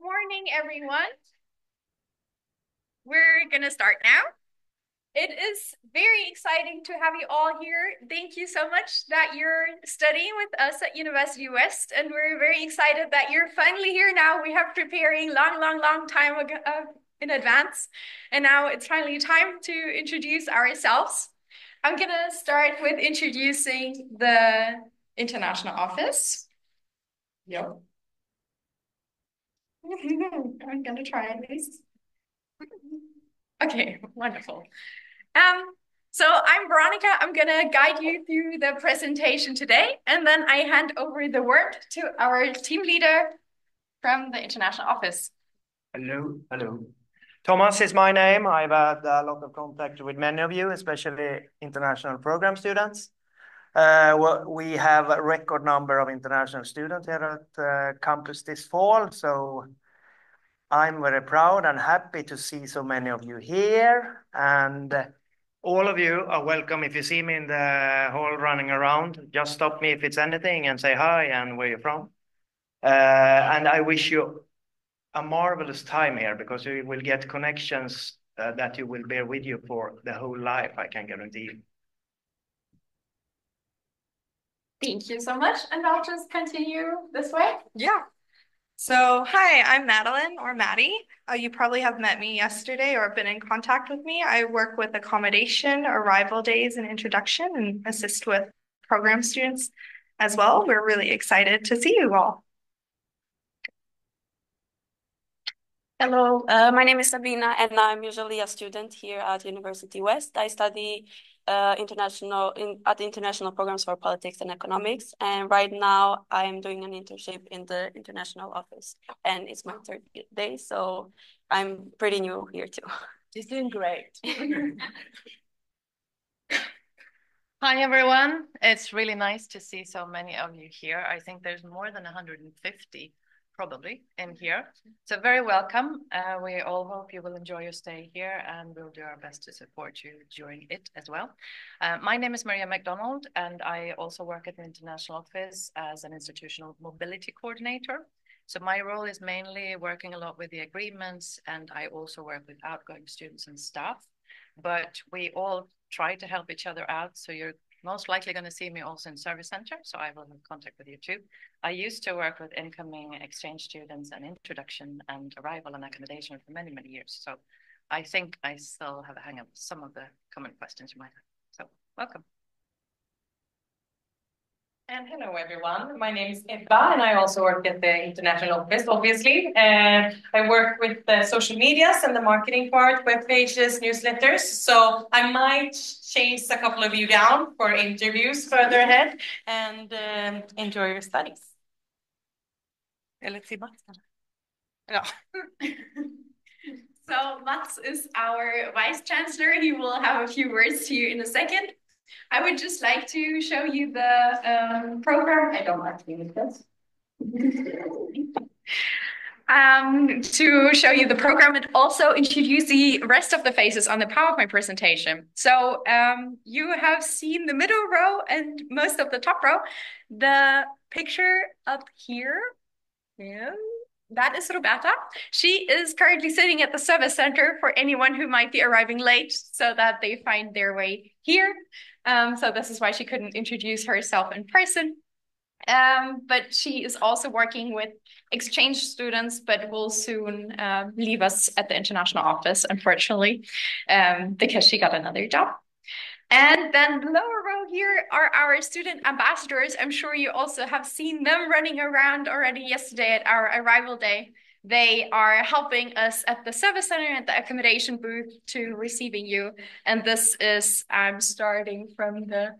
Morning, everyone. We're going to start now. It is very exciting to have you all here. Thank you so much that you're studying with us at University West, and we're very excited that you're finally here now. We have preparing long time ago, in advance, and now it's finally time to introduce ourselves. I'm going to start with introducing the International Office. Yep. I'm going to try this. Okay, wonderful. Um, so I'm Veronica. I'm gonna guide you through the presentation today, and then I hand over the word to our team leader from the International Office. Hello, hello. Thomas is my name. I've had a lot of contact with many of you, especially international program students. We have a record number of international students here at campus this fall, so I'm very proud and happy to see so many of you here. And all of you are welcome. If you see me in the hall running around, just stop me if it's anything and say hi and where you're from. And I wish you a marvelous time here because you will get connections that you will bear with you for the whole life, I can guarantee you. Thank you so much, and I'll just continue this way. Yeah. So, hi, I'm Madeline or Maddie. You probably have met me yesterday or been in contact with me. I work with accommodation, arrival days, and introduction, and assist with program students as well. We're really excited to see you all. Hello, my name is Sabina, and I'm usually a student here at University West. I study at the International Programs for Politics and Economics, and right now I'm doing an internship in the International Office, and it's my third day, so I'm pretty new here too. She's doing great. Hi, everyone. It's really nice to see so many of you here. I think there's more than 150 probably in here. So very welcome. We all hope you will enjoy your stay here, and we'll do our best to support you during it as well. My name is Maria McDonald, and I also work at the International Office as an institutional mobility coordinator. So my role is mainly working a lot with the agreements, and I also work with outgoing students and staff. But we all try to help each other out. So you're most likely going to see me also in service center. So I will have contact with you too. I used to work with incoming exchange students and introduction and arrival and accommodation for many years. So I think I still have a hang of some of the common questions you might have. So welcome. And hello, everyone. My name is Ebba, and I also work at the International Office, obviously. I work with the social medias and the marketing part, web pages, newsletters. So I might chase a couple of you down for interviews further ahead, and enjoy your studies. Let's see, Mats. No. So Mats is our Vice Chancellor. He will have a few words to you in a second. I would just like to show you the program. I don't like to use this. To show you the program and also introduce the rest of the faces on the PowerPoint presentation. So you have seen the middle row and most of the top row. The picture up here, yeah, that is Roberta. She is currently sitting at the service center for anyone who might be arriving late so that they find their way here. So this is why she couldn't introduce herself in person. But she is also working with exchange students, but will soon leave us at the International Office, unfortunately, because she got another job. And then the lower row here are our student ambassadors. I'm sure you also have seen them running around already yesterday at our arrival day. They are helping us at the service center and the accommodation booth to receiving you. And this is, I'm starting from the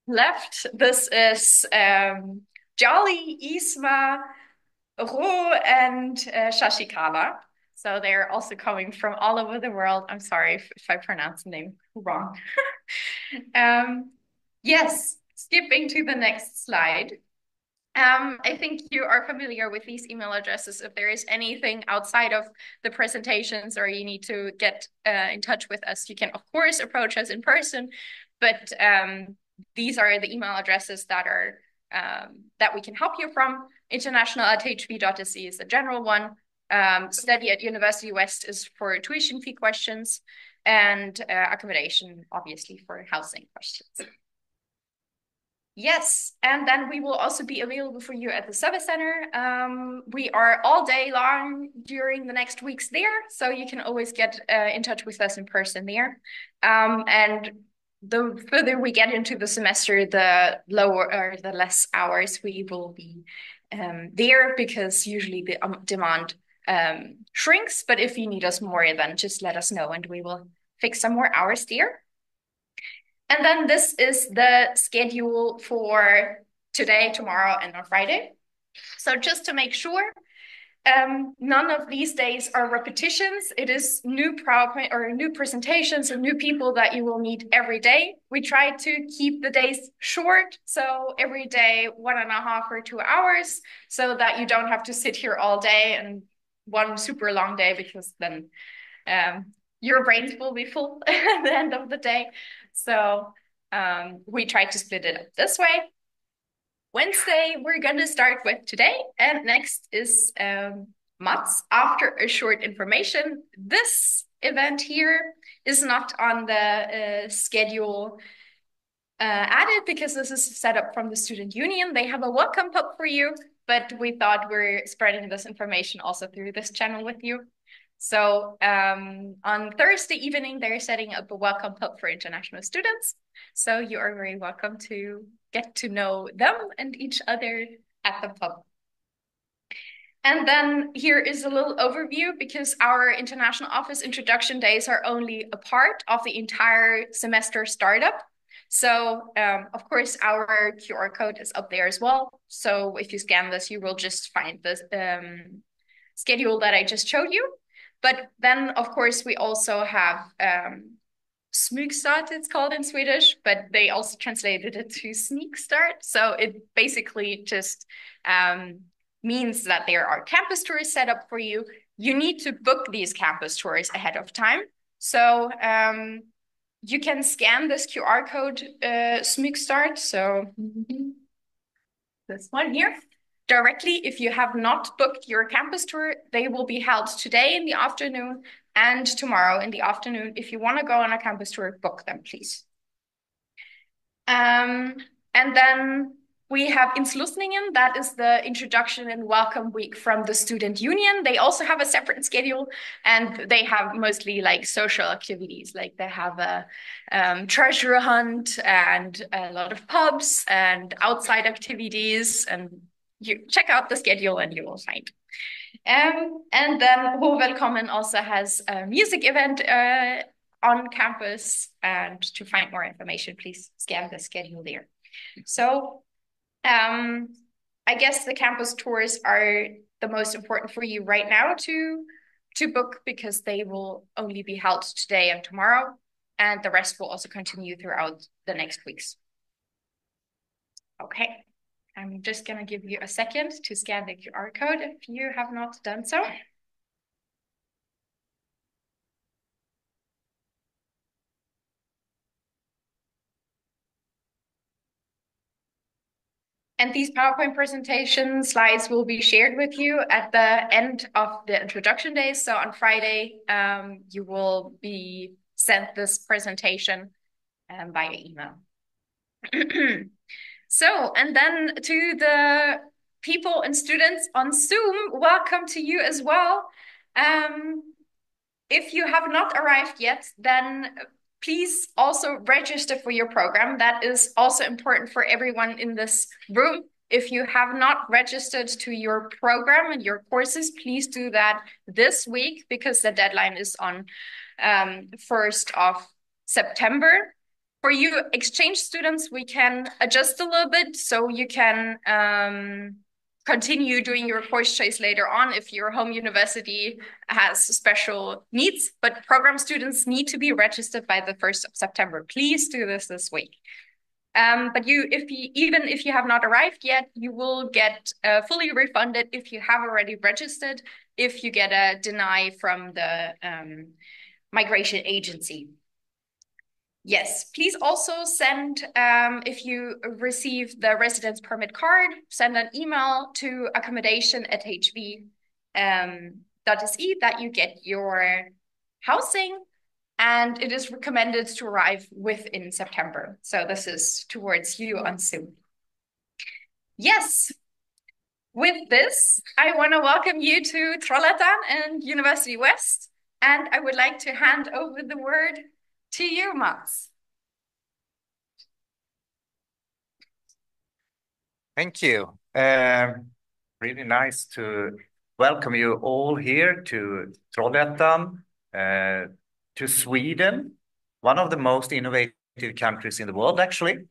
left. This is Jolly, Isma, Ro, and Shashikala. So they're also coming from all over the world. I'm sorry if I pronounce the name wrong. Yes, skipping to the next slide. I think you are familiar with these email addresses. If there is anything outside of the presentations or you need to get in touch with us, you can, of course, approach us in person. But these are the email addresses that are that we can help you from. International@hb.se is the general one. Study at University West is for tuition fee questions, and accommodation, obviously, for housing questions. Yes, and then we will also be available for you at the Service Center. We are all day long during the next weeks there, so you can always get in touch with us in person there. And the further we get into the semester, the lower or the less hours we will be there, because usually the demand shrinks. But if you need us more, then just let us know and we will fix some more hours there. And then this is the schedule for today, tomorrow, and on Friday. So just to make sure, none of these days are repetitions. It is new PowerPoint or new presentations and new people that you will meet every day. We try to keep the days short, so every day 1.5 or 2 hours, so that you don't have to sit here all day and one super long day, because then your brains will be full at the end of the day. So we try to split it up this way. Wednesday, we're going to start with today, and next is Mats. After a short information, this event here is not on the schedule added, because this is set up from the student union. They have a welcome hub for you, but we thought we're spreading this information also through this channel with you. So on Thursday evening, they're setting up a welcome hub for international students. So you are very welcome to get to know them and each other at the pub. And then here is a little overview, because our international office introduction days are only a part of the entire semester startup. So of course, our QR code is up there as well. So if you scan this, you will just find this schedule that I just showed you. But then, of course, we also have Smygstart, it's called in Swedish, but they also translated it to Sneak Start. So it basically just means that there are campus tours set up for you. You need to book these campus tours ahead of time. So you can scan this QR code, Smygstart. So this one here. Directly, if you have not booked your campus tour, they will be held today in the afternoon and tomorrow in the afternoon. If you want to go on a campus tour, book them, please. And then we have Inslussningen, that is the introduction and welcome week from the student union. They also have a separate schedule, and they have mostly like social activities. Like they have a treasure hunt and a lot of pubs and outside activities, and you check out the schedule and you will find. And then Hovelkommen also has a music event on campus, and to find more information, please scan the schedule there. So I guess the campus tours are the most important for you right now to book, because they will only be held today and tomorrow, and the rest will also continue throughout the next weeks. Okay. I'm just going to give you a second to scan the QR code if you have not done so. And these PowerPoint presentation slides will be shared with you at the end of the introduction days. So on Friday, you will be sent this presentation via email. So, and then to the people and students on Zoom, welcome to you as well. If you have not arrived yet, then please also register for your program. That is also important for everyone in this room. If you have not registered to your program and your courses, please do that this week, because the deadline is on 1st of September. For you exchange students, we can adjust a little bit, so you can continue doing your course choice later on if your home university has special needs. But program students need to be registered by the 1st of September. Please do this week. But even if you have not arrived yet, you will get fully refunded if you have already registered, if you get a deny from the migration agency. Yes, please also send, if you receive the residence permit card, send an email to accommodation@hv sweden.se that you get your housing, and it is recommended to arrive within September. So this is towards you on Zoom. Yes. With this, I want to welcome you to Trollhättan and University West, and I would like to hand over the word to you, Mats. Thank you. Really nice to welcome you all here to Trollhättan, to Sweden, one of the most innovative countries in the world, actually.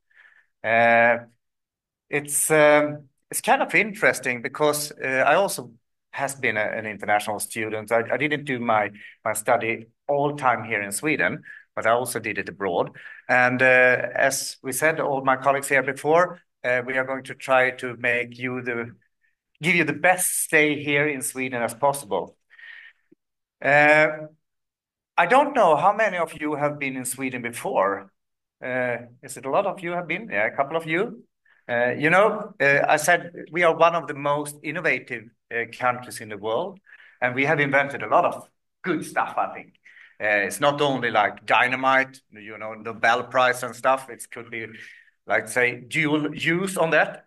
It's kind of interesting because I also has been an international student. I didn't do my study all time here in Sweden, but I also did it abroad. And as we said, all my colleagues here before, we are going to try to give you the best stay here in Sweden as possible. I don't know how many of you have been in Sweden before. Is it a lot of you have been? Yeah, a couple of you. I said we are one of the most innovative countries in the world, and we have invented a lot of good stuff, I think. It's not only like dynamite, Nobel Prize and stuff. It could be, like, say, dual use on that,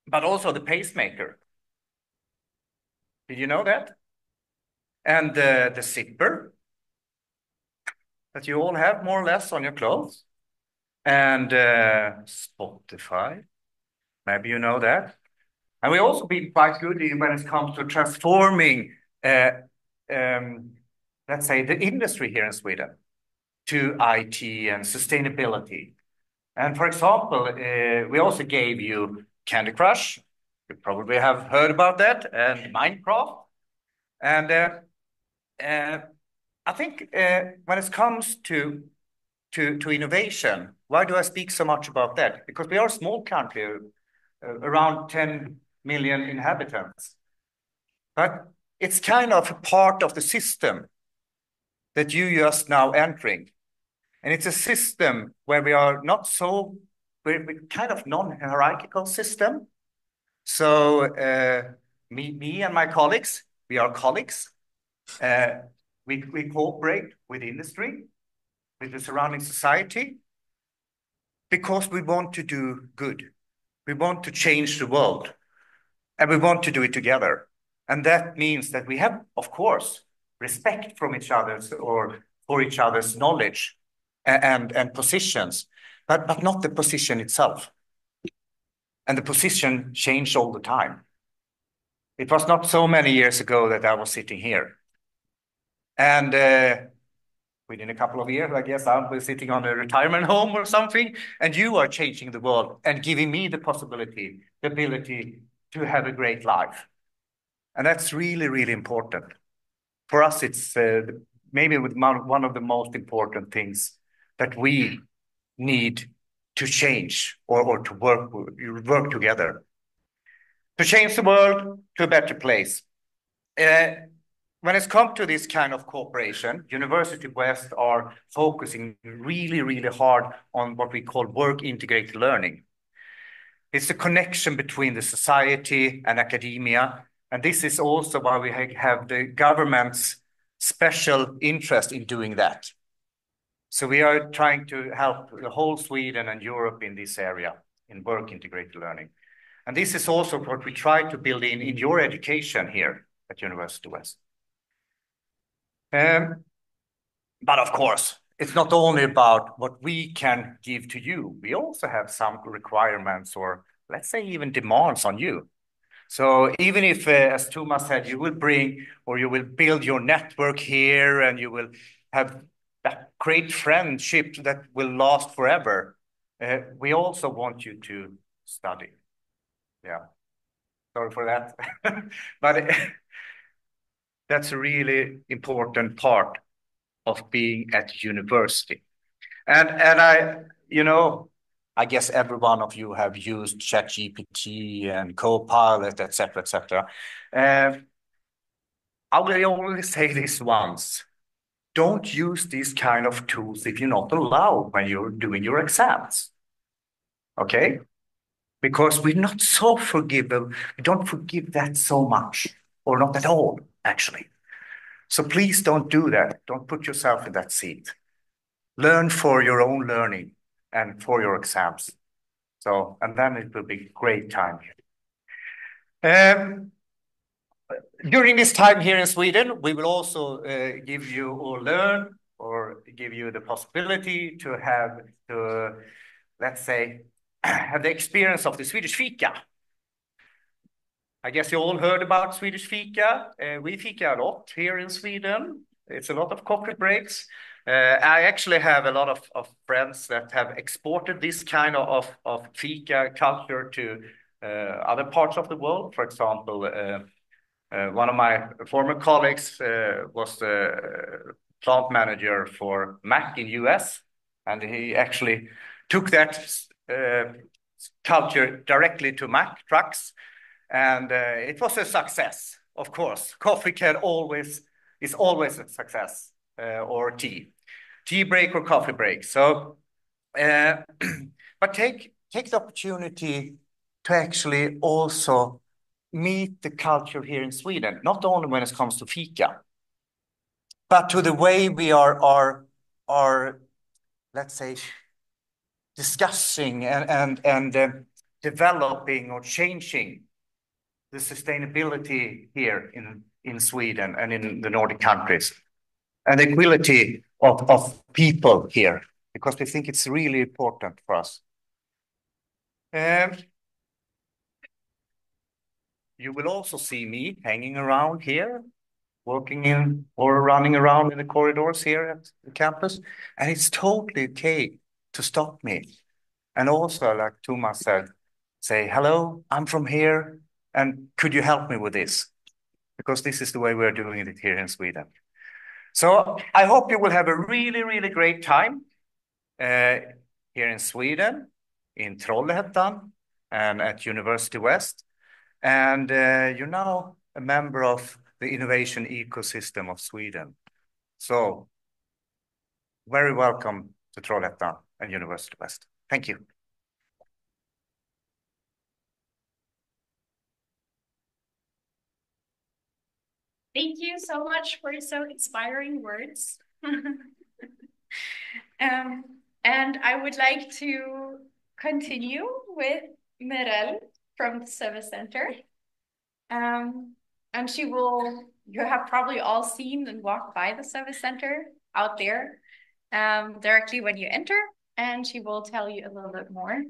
but also the pacemaker. Did you know that? And the zipper that you all have more or less on your clothes. And Spotify, maybe you know that. And we've also been quite good when it comes to transforming, let's say, the industry here in Sweden to IT and sustainability. And for example, we also gave you Candy Crush. You probably have heard about that, and Minecraft. And I think when it comes to innovation, why do I speak so much about that? Because we are a small country, around 10 million inhabitants. But it's kind of a part of the system that you just now entering. And it's a system where we are not so, we're kind of non-hierarchical system. So me and my colleagues, we are colleagues. We cooperate with industry, with the surrounding society, because we want to do good. We want to change the world, and we want to do it together. And that means that we have, of course, respect from each other's or for each other's knowledge and positions, but not the position itself. And the position changed all the time. It was not so many years ago that I was sitting here. And within a couple of years, I guess I'll be sitting on a retirement home or something, and you are changing the world and giving me the possibility, the ability to have a great life. And that's really, really important. For us, it's maybe one of the most important things that we need to change or to work together to change the world to a better place. When it's come to this kind of cooperation, University West are focusing really, really hard on what we call work integrated learning. It's the connection between the society and academia. And this is also why we have the government's special interest in doing that. So we are trying to help the whole Sweden and Europe in this area, in work integrated learning. And this is also what we try to build in your education here at University West. But of course, it's not only about what we can give to you. We also have some requirements or let's say even demands on you. So even if, as Thomas said, you will bring or you will build your network here and you will have that great friendship that will last forever, we also want you to study. Yeah, sorry for that. But that's a really important part of being at university. And I guess every one of you have used ChatGPT and Copilot, etc., etc. I will only say this once. Don't use these kind of tools if you're not allowed when you're doing your exams. Okay? Because we're not so forgivable. We don't forgive that so much, or not at all. actually. So please don't do that. Don't put yourself in that seat. Learn for your own learning and for your exams. So, and then it will be great time here. During this time here in Sweden, we will also give you or learn or give you the possibility to have the, let's say, have the experience of the Swedish fika. I guess you all heard about Swedish fika. We fika a lot here in Sweden. It's a lot of coffee breaks. I actually have a lot of friends that have exported this kind of fika culture to other parts of the world. For example, one of my former colleagues was the plant manager for Mack in US, and he actually took that culture directly to Mack trucks, and it was a success. Of course, coffee is always a success, or tea break or coffee break. So, but take the opportunity to actually also meet the culture here in Sweden, not only when it comes to fika, but to the way we are let's say, discussing and developing or changing the sustainability here in Sweden and in the Nordic countries, and the equality of people here, because we think it's really important for us. You will also see me hanging around here, working in or running around in the corridors here at the campus. And it's totally okay to stop me. And also, like Thomas said, say, hello, I'm from here. And could you help me with this? Because this is the way we're doing it here in Sweden. So I hope you will have a really, really great time here in Sweden, in Trollhättan, and at University West. And you're now a member of the innovation ecosystem of Sweden. So very welcome to Trollhättan and University West. Thank you. Thank you so much for so inspiring words. And I would like to continue with Merel from the Service Center. And you have probably all seen and walked by the Service Center out there directly when you enter, and she will tell you a little bit more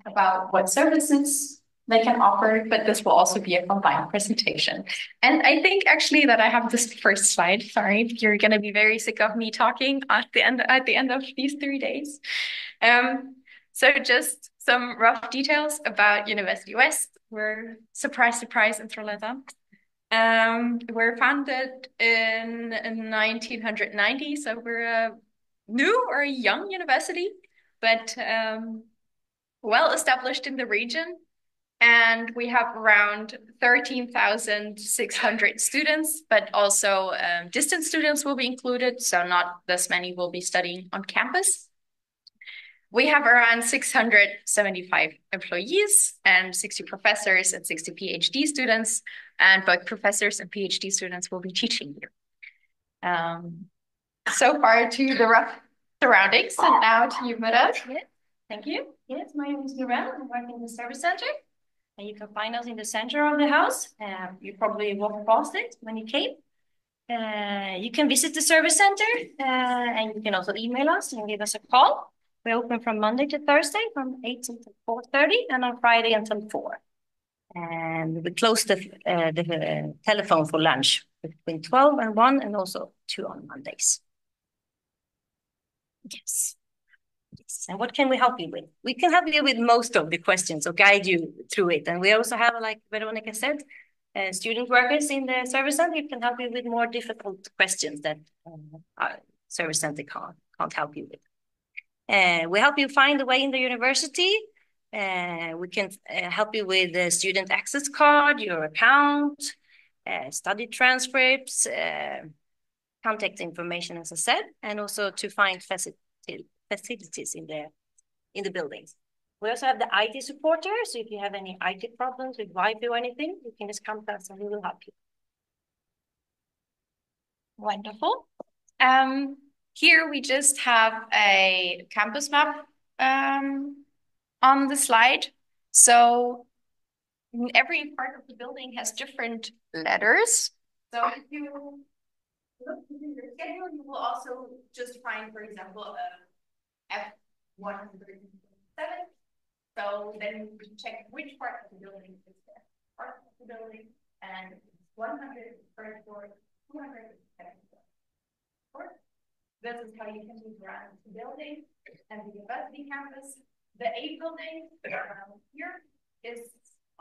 about what services they can offer, but this will also be a combined presentation. And I think actually that I have this first slide. Sorry, you're going to be very sick of me talking at the end of these 3 days. So just some rough details about University West. We're surprise in Trollhättan. We're founded in 1990, so we're a new or a young university, but well established in the region. And we have around 13,600 students, but also distance students will be included, so not this many will be studying on campus. We have around 675 employees and 60 professors and 60 PhD students, and both professors and PhD students will be teaching here. So far to the rough surroundings, and now to you, Merel. Yes. Thank you. Yes, my name is Merel. I work in the service center, and you can find us in the center of the house. You probably walked past it when you came. You can visit the service center, and you can also email us and give us a call. We're open from Monday to Thursday from 8 to 4:30 and on Friday until 4. And we close the telephone for lunch between 12 and 1 and also 2 on Mondays. Yes. Yes. And what can we help you with? We can help you with most of the questions or guide you through it. And we also have, like Veronica said, student workers in the service center who can help you with more difficult questions that our service center can't help you with. We help you find the way in the university. We can help you with the student access card, your account, study transcripts, contact information, as I said, and also to find facilities in the buildings. We also have the IT supporter, so if you have any IT problems with Wi-Fi or anything, you can just come to us and we will help you. Wonderful. Here we just have a campus map on the slide. So every part of the building has different letters. So if you look into your schedule, you will also just find, for example, F107. So then you can check which part of the building is the part of the building, and 134, 274. This is how you can move around the building and the university campus. The A building around here is,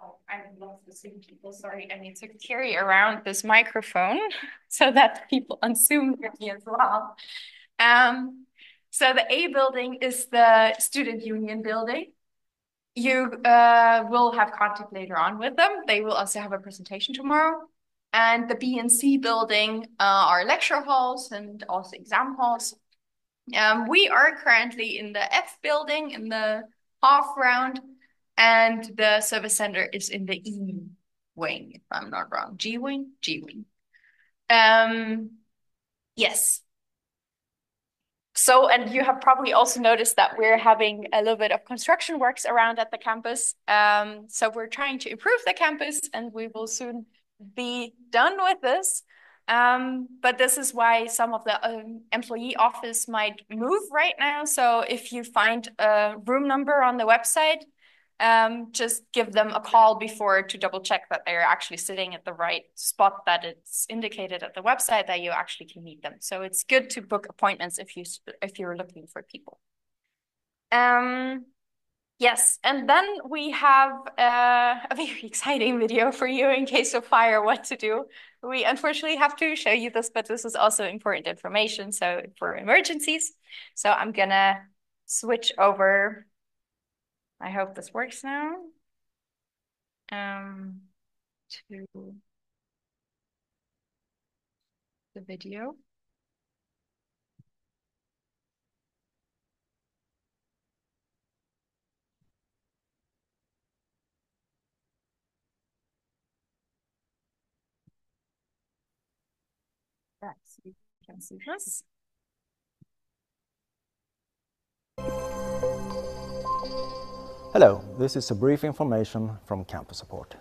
oh, I've lost the Zoom people, sorry. I need to carry around this microphone so that people on Zoom hear me as well. So the A building is the student union building. You will have contact later on with them. They will also have a presentation tomorrow. And the B and C building are lecture halls and also exam halls. We are currently in the F building in the half round, and the service center is in the E wing, if I'm not wrong. G wing? G wing. Yes. So, and you have probably also noticed that we're having a little bit of construction works around at the campus. So we're trying to improve the campus, and we will soon be done with this. But this is why some of the employee office might move right now. So if you find a room number on the website, just give them a call before to double check that they're actually sitting at the right spot that it's indicated at the website, that you actually can meet them. So it's good to book appointments if you're looking for people. Yes, and then we have a very exciting video for you in case of fire, what to do. We unfortunately have to show you this, but this is also important information, so for emergencies. So I'm gonna switch over. I hope this works now. To the video. Yes, you can see this. Hello, this is a brief information from Campus Support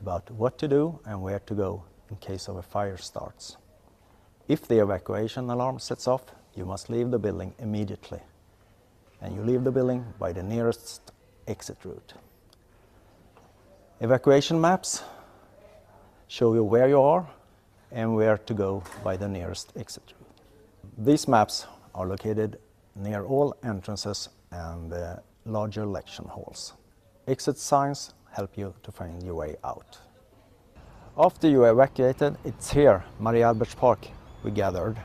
about what to do and where to go in case of a fire starts. If the evacuation alarm sets off, you must leave the building immediately, and you leave the building by the nearest exit route. Evacuation maps show you where you are and where to go by the nearest exit route. These maps are located near all entrances and larger lecture halls. Exit signs help you to find your way out. After you evacuated, it's here, Maria Alberts Park, we gathered.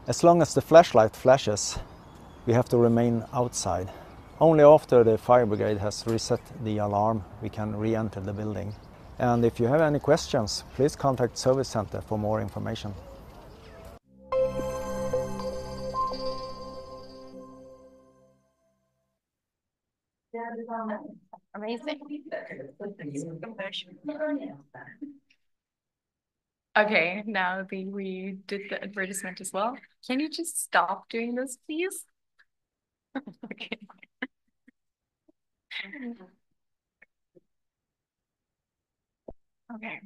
As long as the flashlight flashes, we have to remain outside. Only after the fire brigade has reset the alarm, we can re-enter the building. And if you have any questions, please contact Service Center for more information. Amazing. Okay, now we did the advertisement as well. Can you just stop doing this, please? Okay. Okay.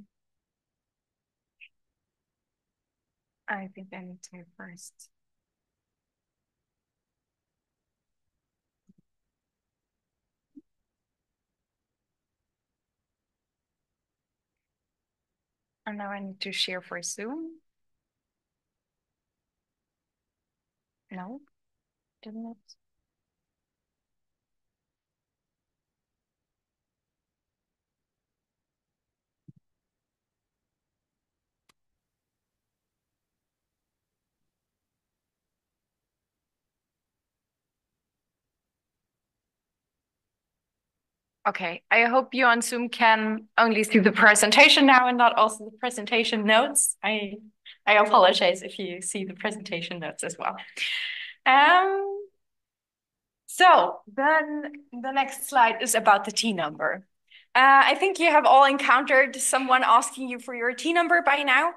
I think I need to first. And now I need to share for Zoom. No, didn't it? Okay, I hope you on Zoom can only see the presentation now and not also the presentation notes. I apologize if you see the presentation notes as well. So then the next slide is about the T number. I think you have all encountered someone asking you for your T number by now.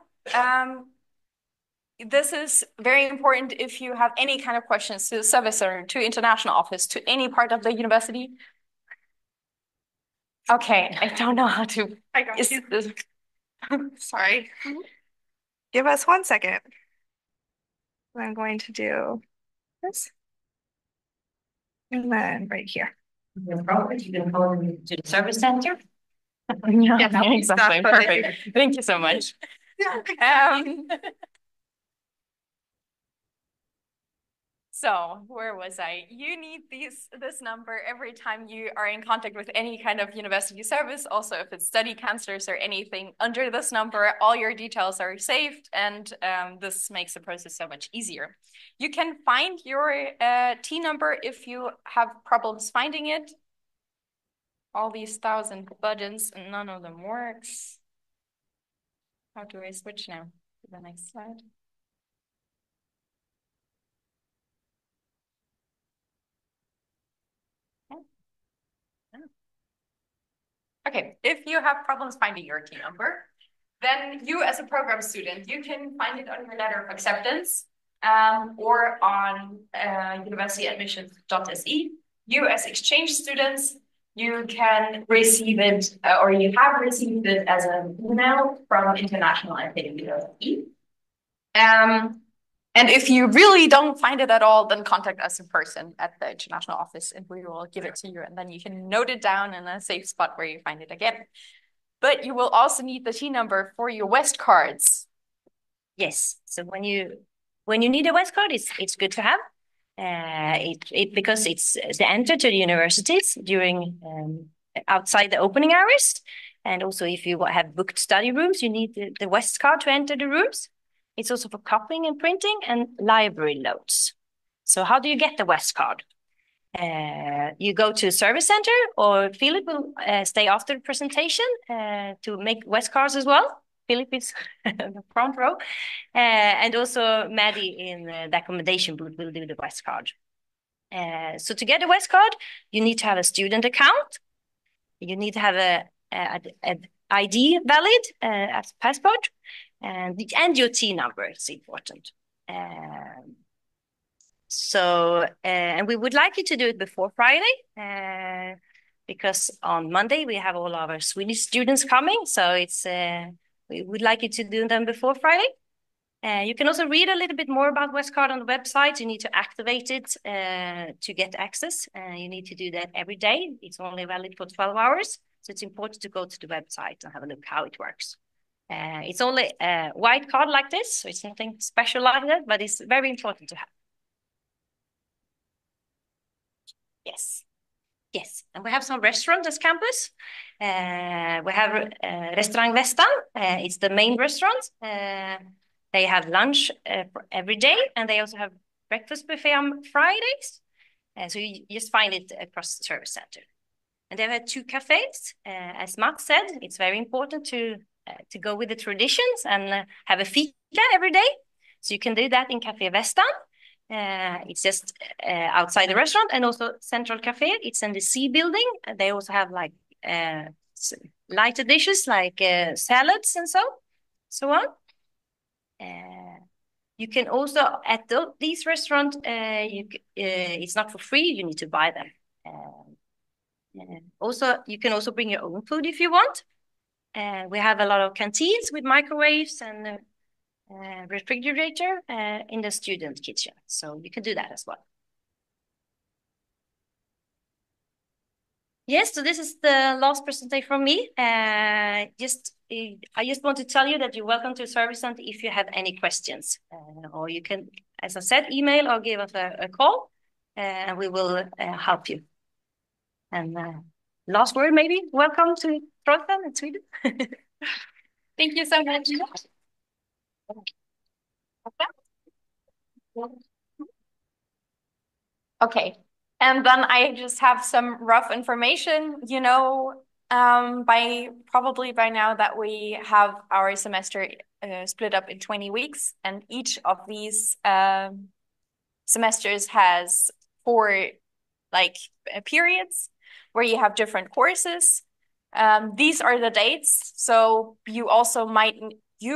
this is very important if you have any kind of questions to the service center, to international office, to any part of the university. Okay, I don't know how to. I got you. Sorry. Give us 1 second. I'm going to do this. And then right here. No problem. You can call them to the service center. Yeah, exactly. Perfect. Thank you so much. So where was I? You need this number every time you are in contact with any kind of university service. Also, if it's study counselors or anything under this number, all your details are saved, and this makes the process so much easier. You can find your T number if you have problems finding it. All these 1,000 buttons and none of them works. How do I switch now to the next slide? Okay, if you have problems finding your T number, then you as a program student, you can find it on your letter of acceptance or on universityadmissions.se. You as exchange students, you can receive it or you have received it as an email from International Academy.e. And if you really don't find it at all, then contact us in person at the international office and we will give it to you. And then you can note it down in a safe spot where you find it again. But you will also need the T number for your West cards. Yes. So when you need a West card, it's good to have. Because it's the enter to the universities during outside the opening hours. And also if you have booked study rooms, you need the West card to enter the rooms. It's also for copying and printing and library notes. So how do you get the West card? You go to service center, or Philip will stay after the presentation to make West cards as well. Philip is the front row. And also Maddie in the accommodation booth will do the West card. So to get a West card, you need to have a student account. You need to have an ID valid as passport. And your T number is important. And we would like you to do it before Friday, because on Monday we have all our Swedish students coming. So we would like you to do them before Friday. You can also read a little bit more about Westcard on the website. You need to activate it to get access. You need to do that every day. It's only valid for 12 hours. So it's important to go to the website and have a look how it works. It's only a white card like this, so it's nothing special like that, but it's very important to have. Yes, and we have some restaurants as campus. We have Restaurang Vestan. It's the main restaurant. They have lunch every day, and they also have breakfast buffet on Fridays. So you just find it across the service center. And they have 2 cafes. As Matt said, it's very important to go with the traditions and have a fika every day. So you can do that in Café Vestan. It's just outside the restaurant, and also Central Cafe. It's in the C building. They also have like lighter dishes like salads and so on. You can also at these restaurants. It's not for free. You need to buy them. Also, you can also bring your own food if you want. We have a lot of canteens with microwaves and refrigerator in the student kitchen. So you can do that as well. Yes, so this is the last presentation from me. I just want to tell you that you're welcome to Service Center if you have any questions. Or you can, as I said, email or give us a call, and we will help you. And last word, maybe, welcome to Trollhättan in Sweden. Thank you so much. Okay, and then I just have some rough information. You know, probably by now that we have our semester split up in 20 weeks, and each of these semesters has 4 periods where you have different courses. These are the dates, so you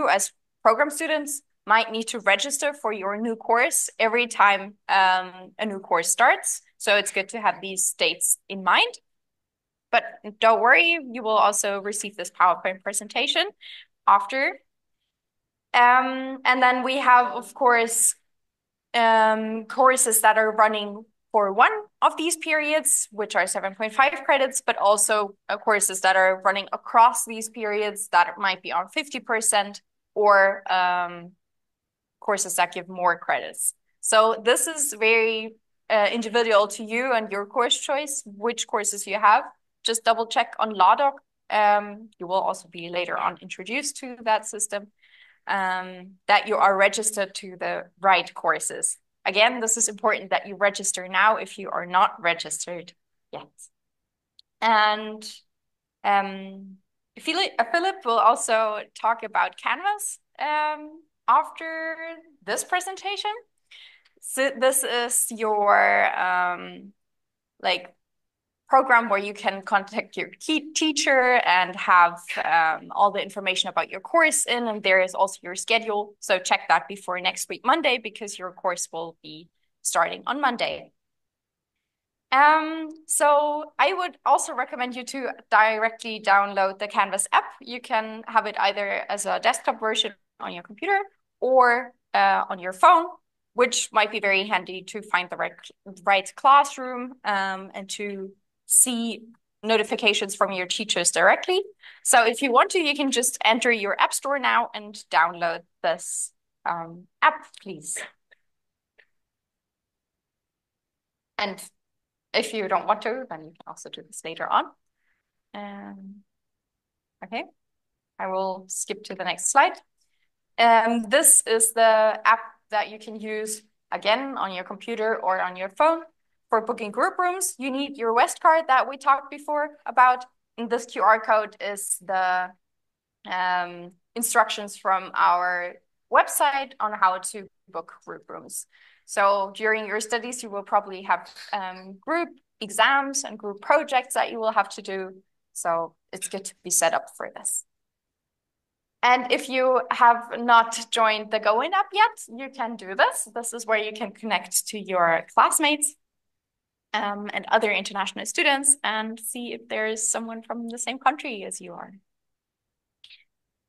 as program students might need to register for your new course every time a new course starts. So it's good to have these dates in mind. But don't worry, you will also receive this PowerPoint presentation after. And then we have, of course, courses that are running for one of these periods, which are 7.5 credits, but also courses that are running across these periods that might be on 50%, or courses that give more credits. So this is very individual to you and your course choice, which courses you have. Just double check on Ladok. You will also be later on introduced to that system, that you are registered to the right courses. Again, this is important that you register now if you are not registered yet. And Philip will also talk about Canvas after this presentation. So this is your program where you can contact your teacher and have all the information about your course in, and there is also your schedule. So check that before next week, Monday, because your course will be starting on Monday. So I would also recommend you to directly download the Canvas app. You can have it either as a desktop version on your computer or on your phone, which might be very handy to find the right classroom and to see notifications from your teachers directly. So if you want to, you can just enter your app store now and download this app, please. And if you don't want to, then you can also do this later on. Okay, I will skip to the next slide. This is the app that you can use again on your computer or on your phone. For booking group rooms, you need your West card that we talked before about. And this QR code is the instructions from our website on how to book group rooms. So during your studies, you will probably have group exams and group projects that you will have to do. So it's good to be set up for this. And if you have not joined the GoIn app yet, you can do this. This is where you can connect to your classmates and other international students and see if there is someone from the same country as you are.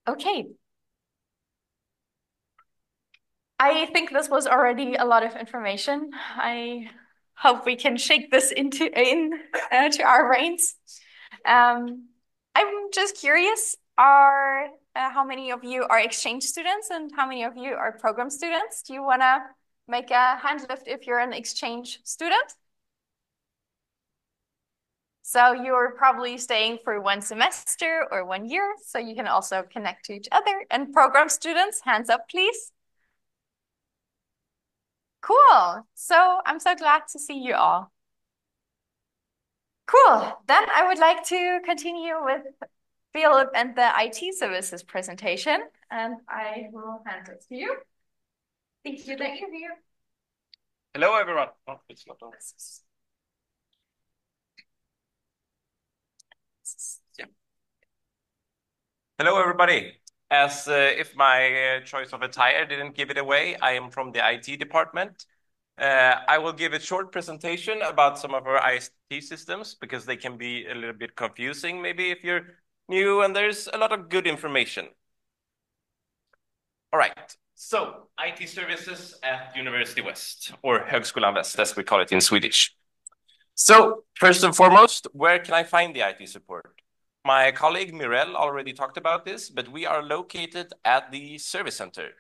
Okay. I think this was already a lot of information. I hope we can shake this to our brains. I'm just curious, how many of you are exchange students and how many of you are program students? Do you want to make a hand lift if you're an exchange student? So you're probably staying for 1 semester or 1 year, so you can also connect to each other. And program students, hands up, please. Cool. So I'm so glad to see you all. Cool. Then I would like to continue with Philip and the IT services presentation, and I will hand it to you. Thank you that you're here. Hello, everyone. Oh, it's not on. Yeah. Hello, everybody. As if my choice of attire didn't give it away, I am from the IT department. I will give a short presentation about some of our IT systems because they can be a little bit confusing maybe if you're new, and there's a lot of good information. All right, so IT services at University West, or Högskolan Väst as we call it in Swedish. So first and foremost, where can I find the IT support? My colleague Mirel already talked about this, but we are located at the service center.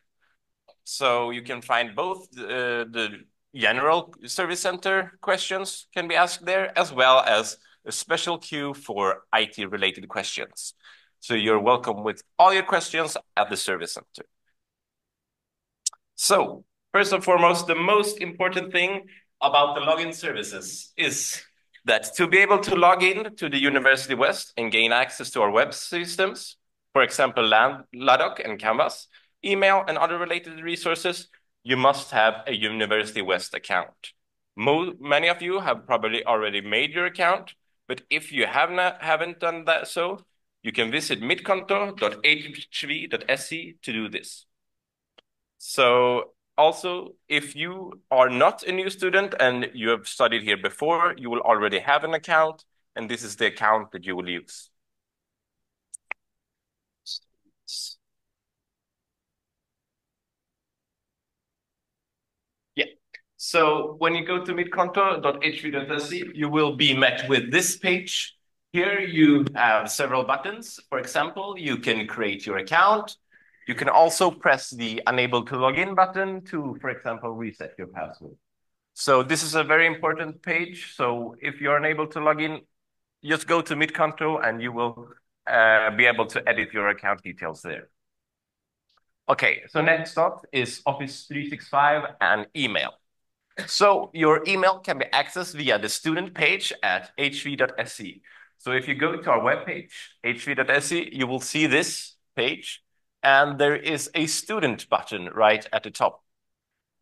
So you can find both the general service center questions can be asked there, as well as a special queue for IT-related questions. So you're welcome with all your questions at the service center. So first and foremost, the most important thing about the login services is that to be able to log in to the University West and gain access to our web systems, for example, Ladok and Canvas, email and other related resources, you must have a University West account. Many of you have probably already made your account, but if you haven't done that so, you can visit mittkonto.hv.se to do this. So also, if you are not a new student and you have studied here before, you will already have an account, and this is the account that you will use. Yeah. So when you go to midkonto.hv.se, you will be met with this page. Here you have several buttons. For example, you can create your account. You can also press the unable to log in button to, for example, reset your password. So this is a very important page. So if you're unable to log in, just go to Midkonto and you will be able to edit your account details there. Okay, so next up is Office 365 and email. So your email can be accessed via the student page at hv.se. So if you go to our webpage, hv.se, you will see this page, and there is a student button right at the top.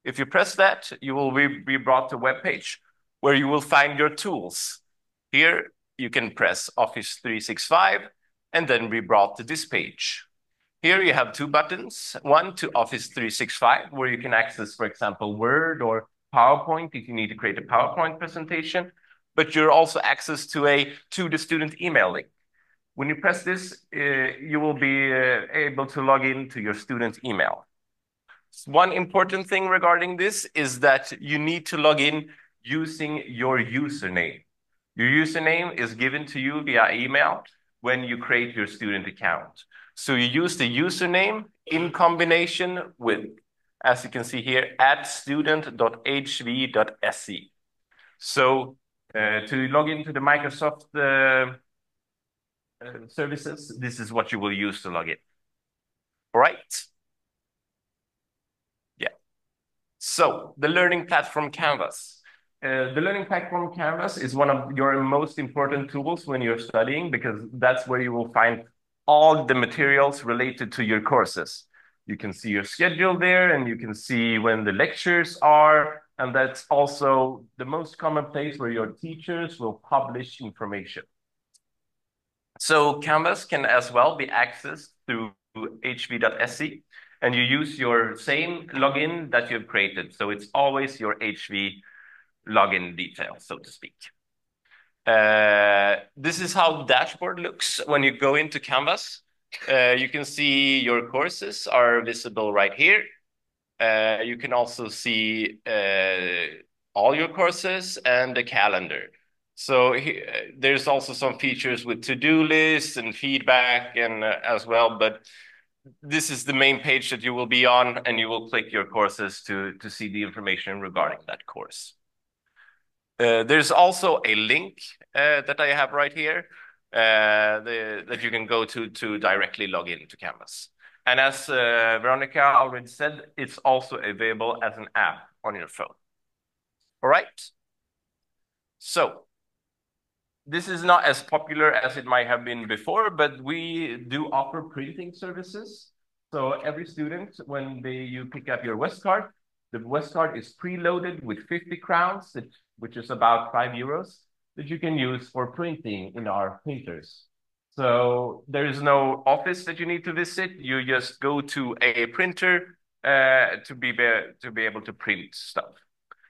If you press that, you will be brought to a webpage where you will find your tools. Here, you can press Office 365 and then be brought to this page. Here you have two buttons, one to Office 365, where you can access, for example, Word or PowerPoint if you need to create a PowerPoint presentation, but you're also access to the student email link. When you press this, you will be able to log in to your student email. One important thing regarding this is that you need to log in using your username. Your username is given to you via email when you create your student account. So you use the username in combination with, as you can see here, @student.hv.se. So to log into the Microsoft services, this is what you will use to log in. All right. Yeah. So the learning platform Canvas. The learning platform Canvas is one of your most important tools when you're studying, because that's where you will find all the materials related to your courses. You can see your schedule there, and you can see when the lectures are, and that's also the most common place where your teachers will publish information. So Canvas can as well be accessed through hv.se, and you use your same login that you've created. So it's always your HV login details, so to speak. This is how the dashboard looks when you go into Canvas. You can see your courses are visible right here. You can also see all your courses and the calendar. So there's also some features with to-do lists and feedback and as well, but this is the main page that you will be on, and you will click your courses to see the information regarding that course. There's also a link that I have right here that you can go to directly log into Canvas. And as Veronica already said, it's also available as an app on your phone. All right. So this is not as popular as it might have been before, but we do offer printing services. So every student, when you pick up your West card, the West card is preloaded with 50 crowns, which is about €5, that you can use for printing in our printers. So there is no office that you need to visit. You just go to a printer to be able to print stuff.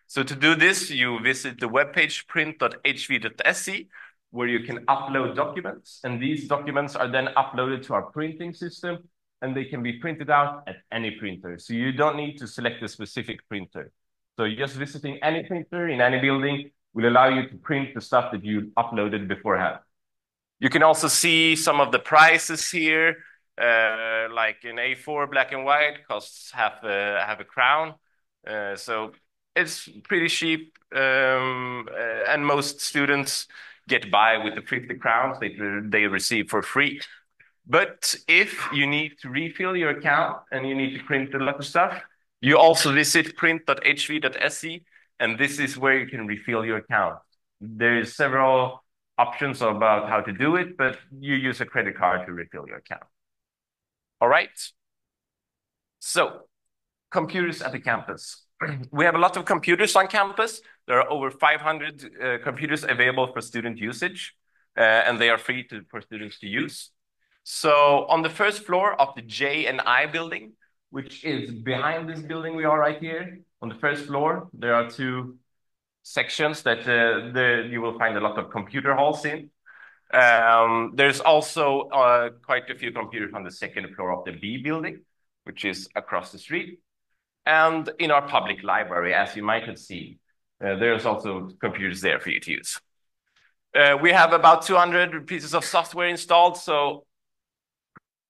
So to do this, you visit the webpage print.hv.se, where you can upload documents, and these documents are then uploaded to our printing system, and they can be printed out at any printer. So you don't need to select a specific printer. So just visiting any printer in any building will allow you to print the stuff that you uploaded beforehand. You can also see some of the prices here, like an A4 black and white costs half a crown. So it's pretty cheap, and most students get by with the 50 crowns they receive for free. But if you need to refill your account and you need to print a lot of stuff, you also visit print.hv.se, and this is where you can refill your account. There's several options about how to do it, but you use a credit card to refill your account. All right. So, computers at the campus. We have a lot of computers on campus. There are over 500 computers available for student usage, and they are free for students to use. So on the first floor of the J&I building, which is behind this building we are right here. On the first floor, there are two sections that you will find a lot of computer halls in. There's also quite a few computers on the second floor of the B building, which is across the street. And in our public library, as you might have seen, there's also computers there for you to use. We have about 200 pieces of software installed, so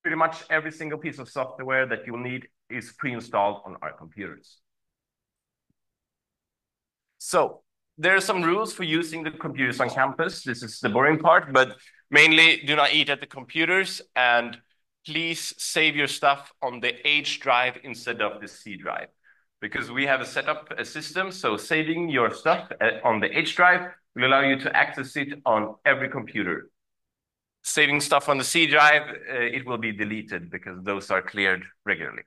pretty much every single piece of software that you'll need is pre-installed on our computers. So there are some rules for using the computers on campus. This is the boring part, but mainly do not eat at the computers, and please save your stuff on the H drive instead of the C drive, because we have set up a system, so saving your stuff on the H drive will allow you to access it on every computer. Saving stuff on the C drive, it will be deleted because those are cleared regularly.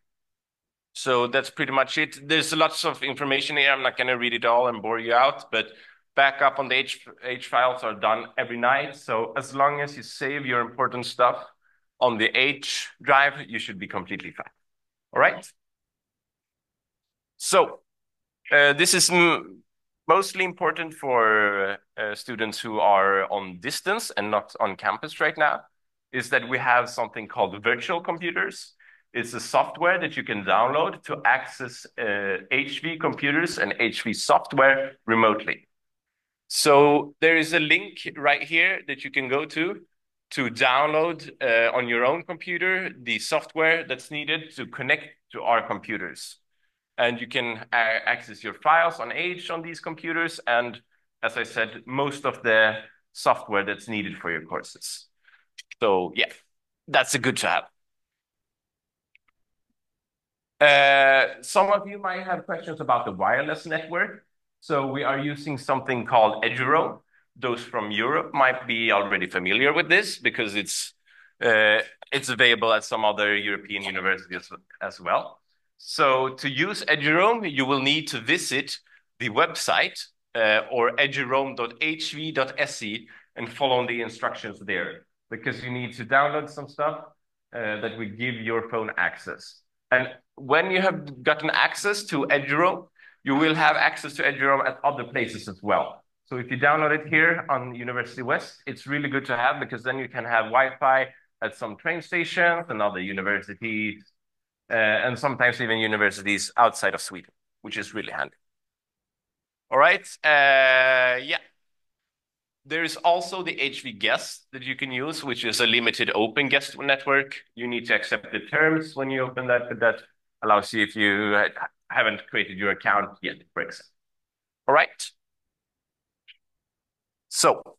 So that's pretty much it. There's lots of information here. I'm not going to read it all and bore you out, but backup on the H files are done every night. So as long as you save your important stuff on the H drive, you should be completely fine. All right? So this is mostly important for students who are on distance and not on campus right now, is that we have something called virtual computers. It's a software that you can download to access HV computers and HV software remotely. So there is a link right here that you can go to download on your own computer the software that's needed to connect to our computers. And you can access your files on H on these computers, and as I said, most of the software that's needed for your courses. So yeah, that's a good to have. Some of you might have questions about the wireless network. So we are using something called Eduroam. Those from Europe might be already familiar with this because it's available at some other European universities as well. So to use Eduroam, you will need to visit the website or eduroam.hv.se and follow the instructions there, because you need to download some stuff that will give your phone access. And when you have gotten access to Eduroam, you will have access to Eduroam at other places as well. So if you download it here on University West, it's really good to have, because then you can have Wi-Fi at some train stations and other universities, and sometimes even universities outside of Sweden, which is really handy. All right, yeah. There is also the HV Guest that you can use, which is a limited open guest network. You need to accept the terms when you open that, but that allows you, if you haven't created your account yet, for example. All right. So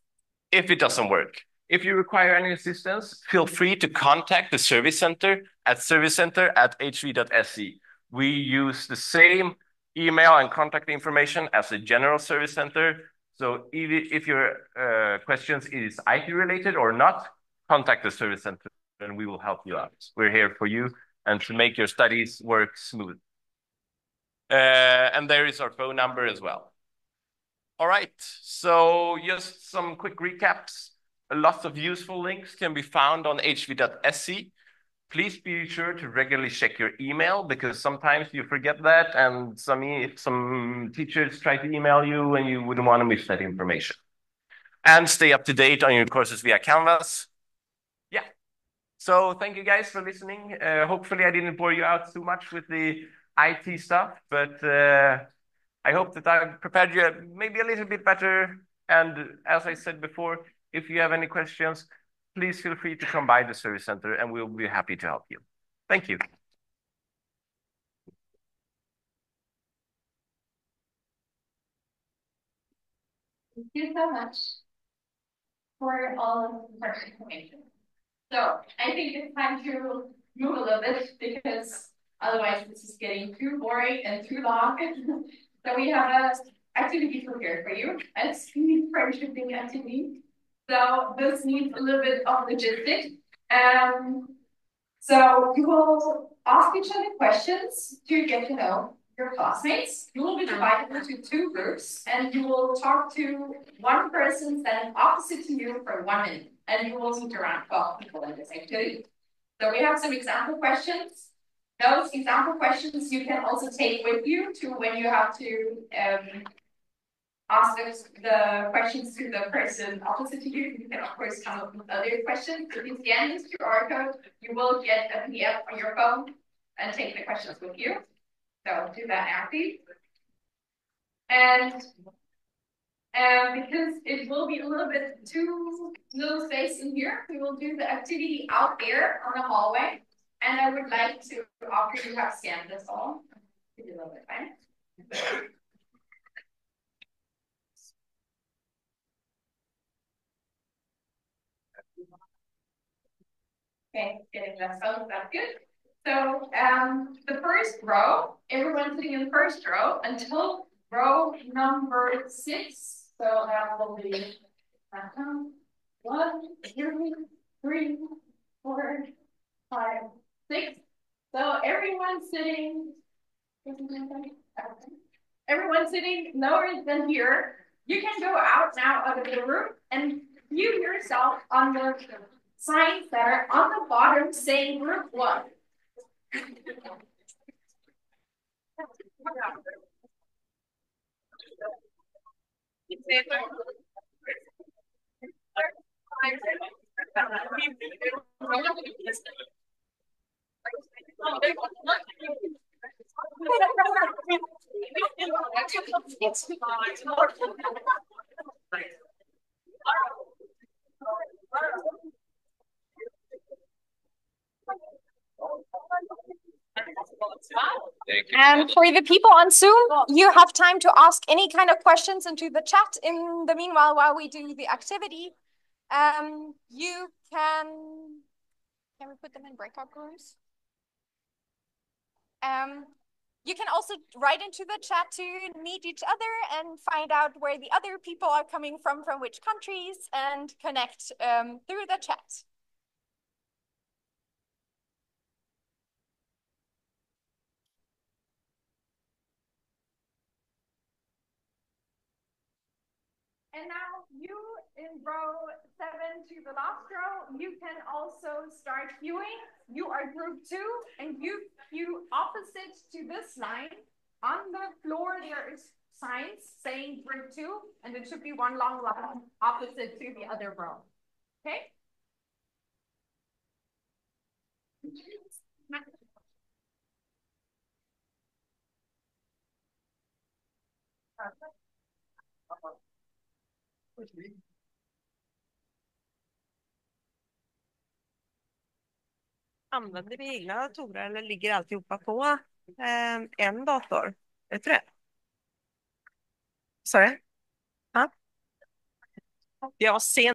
if it doesn't work, if you require any assistance, feel free to contact the service center at servicecenter@hv.se. We use the same email and contact information as the general service center. So if your questions is IT related or not, contact the service center and we will help you out. We're here for you and to make your studies work smooth. And there is our phone number as well. All right, so just some quick recaps. Lots of useful links can be found on hv.se. Please be sure to regularly check your email, because sometimes you forget that, and some teachers try to email you and you wouldn't want to miss that information. And stay up to date on your courses via Canvas. Yeah, so thank you guys for listening. Hopefully I didn't bore you out too much with the IT stuff, but I hope that I prepared you maybe a little bit better. And as I said before, if you have any questions, please feel free to come by the service center and we'll be happy to help you. Thank you. Thank you so much for all of the information. So I think it's time to move a little bit, because otherwise this is getting too boring and too long. So we have an activity prepared for you, a speed friendshiping activity. So this needs a little bit of logistics. So you will ask each other questions to get to know your classmates. You will be divided into two groups, and you will talk to one person standing opposite to you for 1 minute. And you will meet around 12 people in this activity. So we have some example questions. those example questions you can also take with you to when you have to ask the questions to the person opposite to you. You can of course come up with other questions. If you scan this QR code, you will get a PDF on your phone and take the questions with you. So do that now, please. And because it will be a little bit too little space in here, we will do the activity out there on the hallway. And I would like to, after you have scanned this all, give you a little bit of time. Okay, getting that phone, that's good. So the first row, everyone sitting in the first row until row number 6. So that will be 1, 2, 3, 4, 5, 6. So everyone sitting lower than here. You can go out now of the room and view yourself on the signs that are on the bottom saying group 1. And for the people on Zoom, you have time to ask any kind of questions into the chat in the meanwhile while we do the activity. You can we put them in breakout rooms? You can also write into the chat to meet each other and find out where the other people are coming from which countries, and connect through the chat. And now you in row 7 to the last row, you can also start queuing. You are group 2 and you queue opposite to this line. On the floor, there is signs saying group 2, and it should be one long line opposite to the other row. Okay? Använder vi egna datorer eller ligger alltihopa på en dator? Vet du det? Sorry? Ja? Jag ser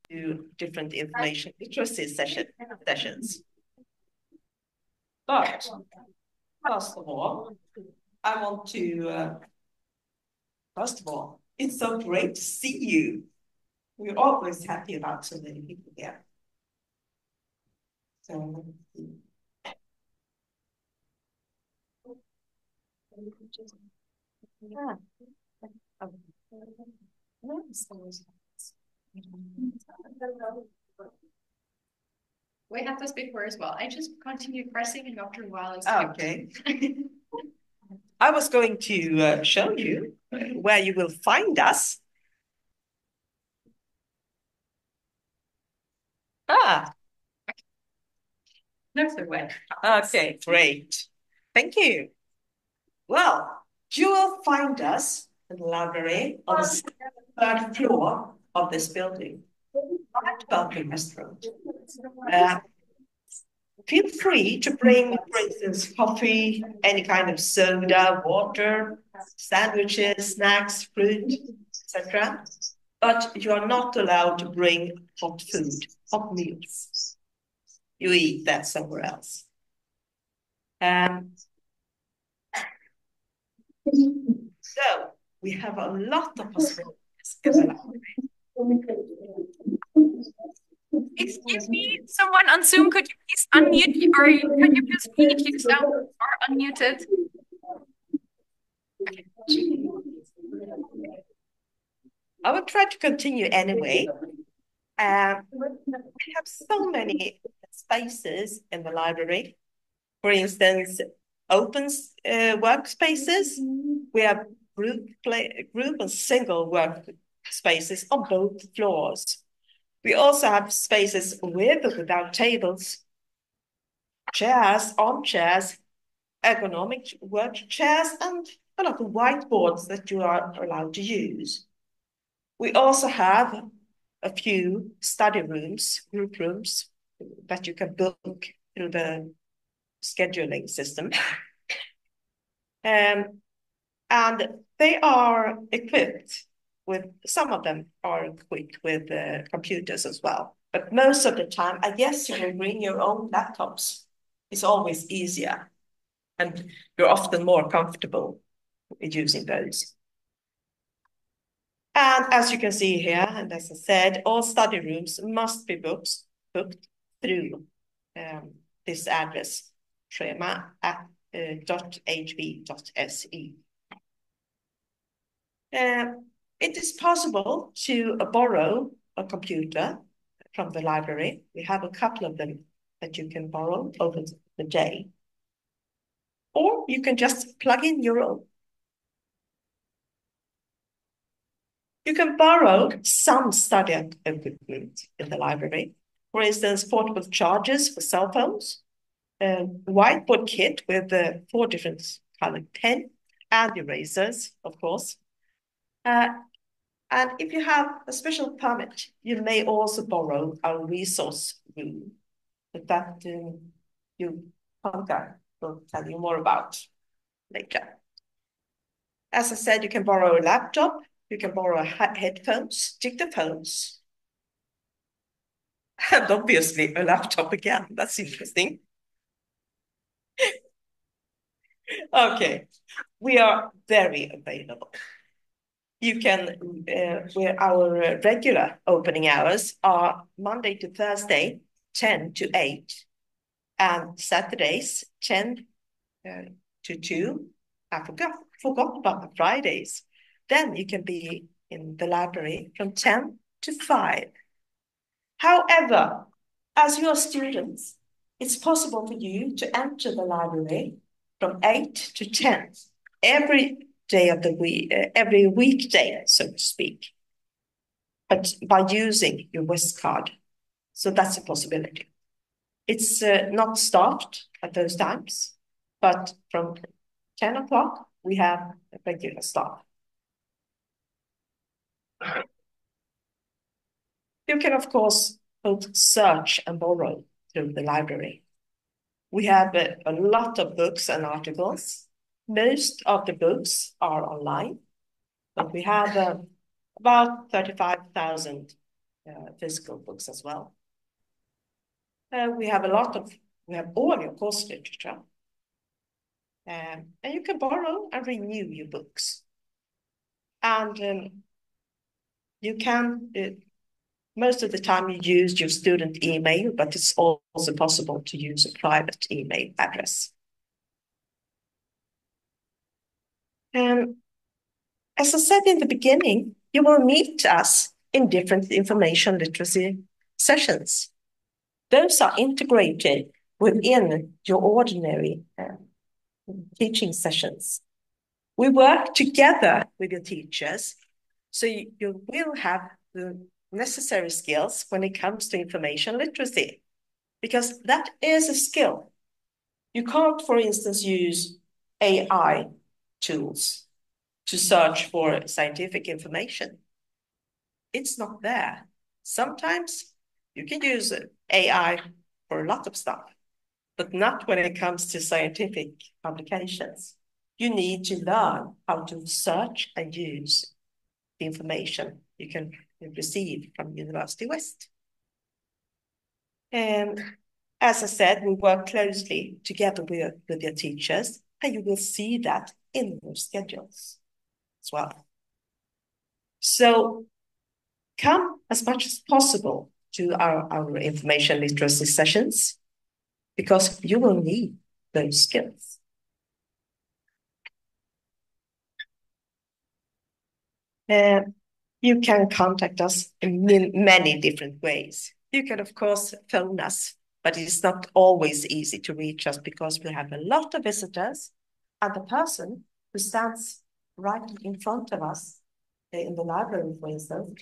To different information literacy sessions. But first of all, I want to, first of all, it's so great to see you. We're always happy about so many people here. So, yeah. We have this before as well. I just continue pressing and after a while it's okay. I was going to show you where you will find us. There's the way. Okay, great. Thank you. Well, you will find us in the library on the third floor of this building, at Balcony Restaurant. Feel free to bring, for instance, coffee, any kind of soda, water, sandwiches, snacks, fruit, etc. But you are not allowed to bring hot food, hot meals. You eat that somewhere else. So we have a lot of possibilities in the library. Excuse me, someone on Zoom, could you please unmute or could you please speak yourself or unmuted? I will try to continue anyway. We have so many spaces in the library. For instance, open workspaces. We have group and single workspaces on both floors. We also have spaces with or without tables, chairs, armchairs, ergonomic work chairs, and a lot of whiteboards that you are allowed to use. We also have a few study rooms, group rooms, that you can book through the scheduling system. And they are equipped with, some of them are equipped with computers as well. But most of the time, I guess you will bring your own laptops. It's always easier. And you're often more comfortable using those. And as you can see here, and as I said, all study rooms must be booked through this address, schema.hb.se. It is possible to borrow a computer from the library. We have a couple of them that you can borrow over the day. Or you can just plug in your own. You can borrow some study equipment in the library. For instance, portable chargers for cell phones, a whiteboard kit with 4 different colored pens and erasers, of course. And if you have a special permit, you may also borrow our resource room that you Panka will tell you more about later. As I said, you can borrow a laptop, you can borrow headphones, dictaphones, and obviously a laptop again. That's interesting. Okay, we are very available. You can, where our regular opening hours are Monday to Thursday, 10 to 8, and Saturdays, 10 to 2. I forgot about the Fridays. Then you can be in the library from 10 to 5. However, as you are students, it's possible for you to enter the library from 8 to 10 every day of the week, every weekday, so to speak, but by using your West card. So that's a possibility. It's not staffed at those times, but from 10 o'clock, we have a regular staff. You can, of course, both search and borrow through the library. We have a lot of books and articles. Most of the books are online, but we have about 35,000 physical books as well. We have all your course literature. And you can borrow and renew your books. And you can, most of the time you use your student email, but it's also possible to use a private email address. As I said in the beginning, you will meet us in different information literacy sessions. Those are integrated within your ordinary teaching sessions. We work together with your teachers, so you will have the necessary skills when it comes to information literacy, because that is a skill. You can't, for instance, use AI tools to search for scientific information. It's not there. Sometimes you can use AI for a lot of stuff, but not when it comes to scientific publications. You need to learn how to search and use the information you can receive from University West. And as I said, we work closely together with your teachers, and you will see that in your schedules as well. So come as much as possible to our information literacy sessions, because you will need those skills. You can contact us in many different ways. You can, of course, phone us, but it's not always easy to reach us because we have a lot of visitors, and the person who stands right in front of us in the library, for instance,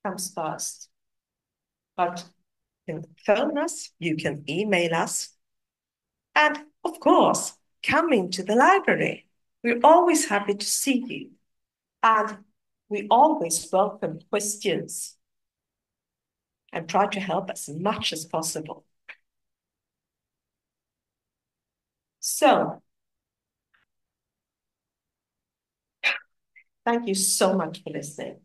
comes first. But you can phone us, you can email us, and of course, come into the library. We're always happy to see you, and we always welcome questions and try to help as much as possible. So, thank you so much for listening.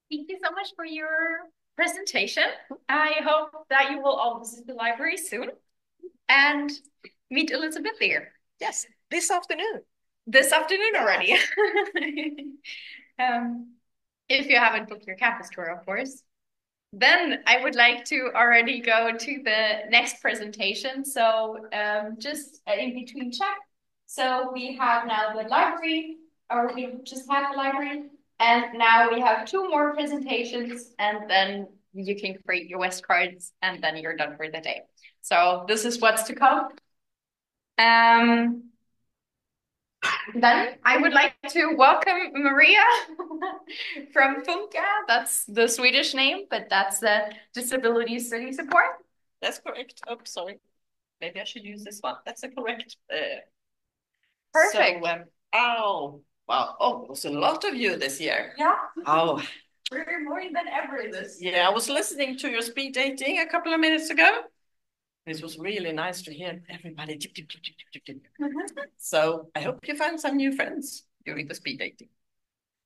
Thank you so much for your presentation. I hope that you will all visit the library soon and meet Elizabeth there. Yes, this afternoon. This afternoon already. If you haven't booked your campus tour, of course. Then I would like to already go to the next presentation. So just in between check. So we have now the library, or we just had the library. And now we have 2 more presentations, and then you can create your West cards, and then you're done for the day. So this is what's to come. Then I would like to welcome Maria from Funka. That's the Swedish name, but that's the Disability Study Support. That's correct. Oh, sorry. Maybe I should use this one. That's the correct. Perfect. So, oh, wow. Oh, there's a lot of you this year. Yeah. Oh. We're more than ever this year. Yeah, I was listening to your speed dating a couple of minutes ago. It was really nice to hear everybody. So I hope you find some new friends during the speed dating.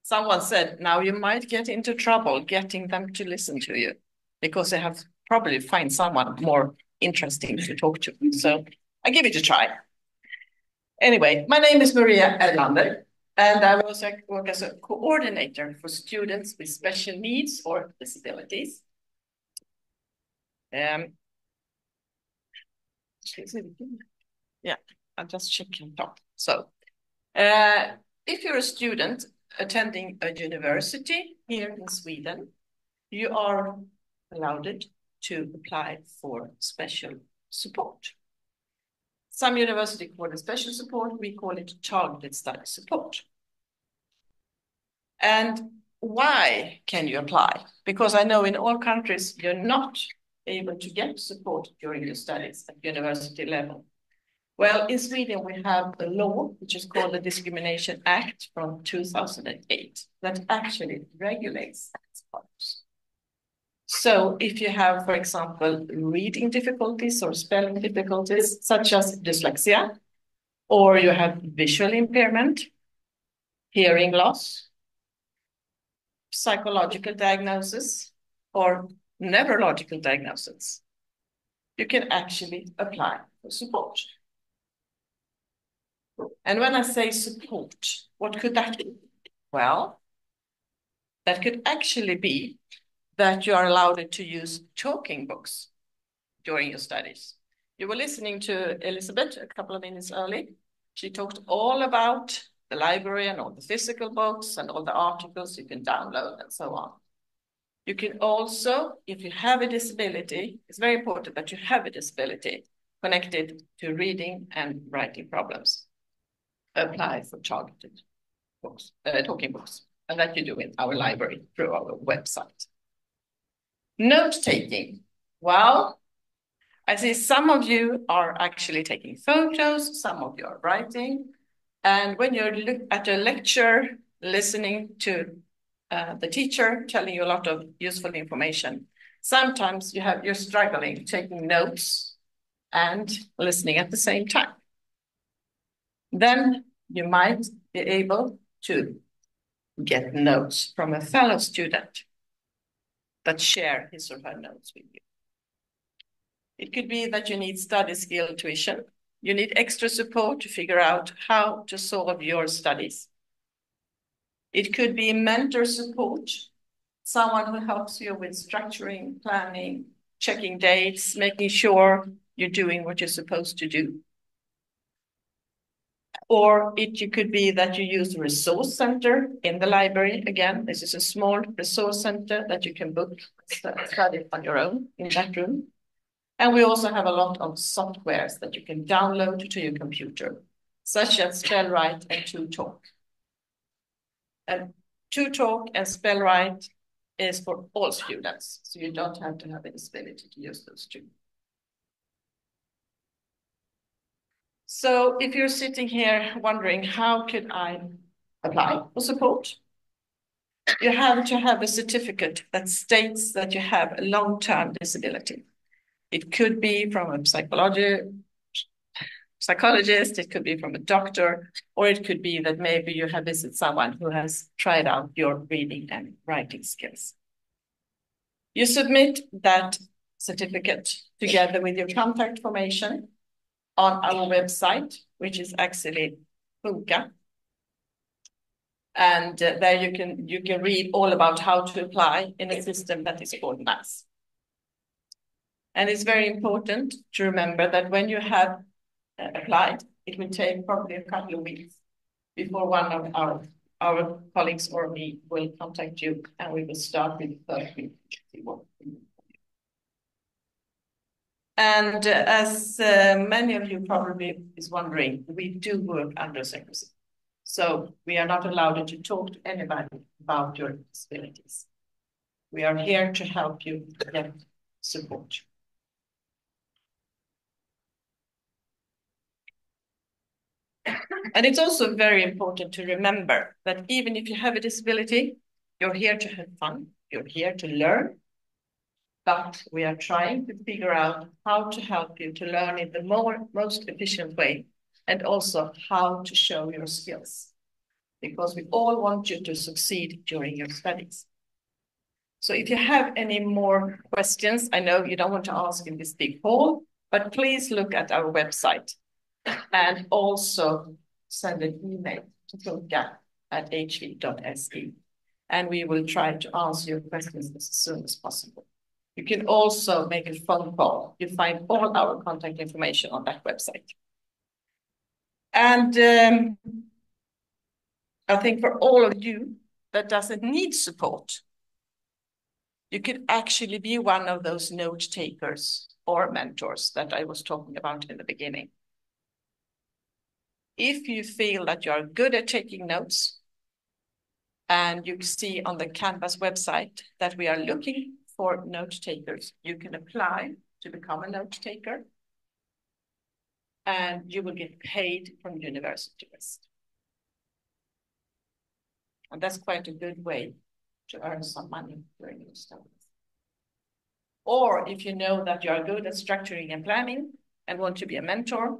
Someone said, now you might get into trouble getting them to listen to you because they have probably find someone more interesting to talk to. So I give it a try. Anyway, my name is Maria Erlander, and I also work as a coordinator for students with special needs or disabilities. Yeah, I'm just checking top. So, if you're a student attending a university here in Sweden, you are allowed to apply for special support. Some universities call it special support, we call it targeted study support. And why can you apply? Because I know in all countries you're not able to get support during your studies at university level. Well, in Sweden, we have a law, which is called the Discrimination Act from 2008, that actually regulates sports. So if you have, for example, reading difficulties or spelling difficulties, such as dyslexia, or you have visual impairment, hearing loss, psychological diagnosis, or neurological diagnosis, you can actually apply for support. And when I say support, what could that be? Well, that could actually be that you are allowed to use talking books during your studies. You were listening to Elizabeth a couple of minutes early. She talked all about the library and all the physical books and all the articles you can download and so on. You can also, if you have a disability, it's very important that you have a disability connected to reading and writing problems. Apply for targeted books, talking books, and that you do in our library through our website. Note-taking. Well, I see some of you are actually taking photos, some of you are writing, and when you're at a lecture, listening to the teacher telling you a lot of useful information, sometimes you're struggling taking notes and listening at the same time. Then you might be able to get notes from a fellow student that share his or her notes with you. It could be that you need study skill tuition. You need extra support to figure out how to solve your studies. It could be mentor support, someone who helps you with structuring, planning, checking dates, making sure you're doing what you're supposed to do. Or it could be that you use a resource center in the library. Again, this is a small resource center that you can book, study on your own in that room. And we also have a lot of softwares that you can download to your computer, such as Spellwrite and TuTalk. And TuTalk and Spellwrite is for all students, so you don't have to have a disability to use those two. So if you're sitting here wondering, how could I apply for support? You have to have a certificate that states that you have a long-term disability. It could be from a psychologist, it could be from a doctor, or it could be that maybe you have visited someone who has tried out your reading and writing skills. You submit that certificate together with your contact information on our website, which is actually Funka. And there you can read all about how to apply in a system that is called MAS. And it's very important to remember that when you have applied, it will take probably a couple of weeks before one of our colleagues or me will contact you, and we will start with the first week. And as many of you probably is wondering, we do work under secrecy. So we are not allowed to talk to anybody about your disabilities. We are here to help you get support. And it's also very important to remember that even if you have a disability, you're here to have fun, you're here to learn, but we are trying to figure out how to help you to learn in the most efficient way, and also how to show your skills, because we all want you to succeed during your studies. So if you have any more questions, I know you don't want to ask in this big hall, but please look at our website and also send an email to funka@hv.se, and we will try to answer your questions as soon as possible. You can also make a phone call. You find all our contact information on that website. And I think for all of you that doesn't need support, you could actually be one of those note takers or mentors that I was talking about in the beginning. If you feel that you are good at taking notes, And you see on the Canvas website that we are looking for note takers. You can apply to become a note taker, and you will get paid from University West. And that's quite a good way to earn some money during your studies. Or if you know that you are good at structuring and planning and want to be a mentor,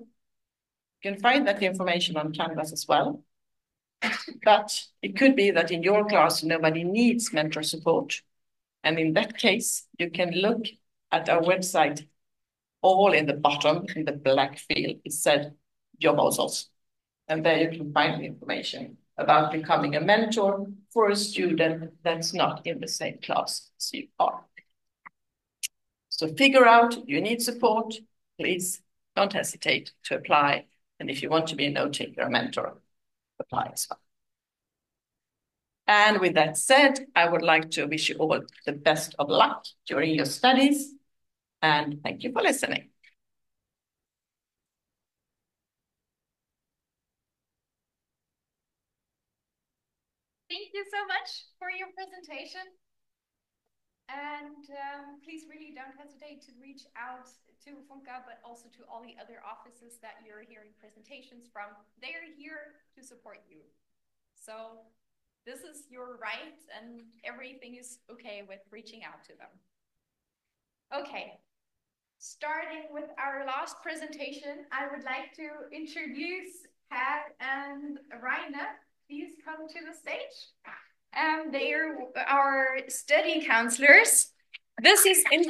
you can find that information on Canvas as well. But it could be that in your class, nobody needs mentor support. And in that case, you can look at our website. All in the bottom, in the black field, it said job offers. And there you can find the information about becoming a mentor for a student that's not in the same class as you are. So figure out you need support, please don't hesitate to apply. And if you want to be a note taker or mentor, apply as well. And with that said, I would like to wish you all the best of luck during your studies. And thank you for listening. Thank you so much for your presentation. And please really don't hesitate to reach out to Funka, but also to all the other offices that you're hearing presentations from. They are here to support you. So this is your right, and everything is okay with reaching out to them. Okay, starting with our last presentation, I would like to introduce Pat and Raina. Please come to the stage. They are our study counselors. This is in.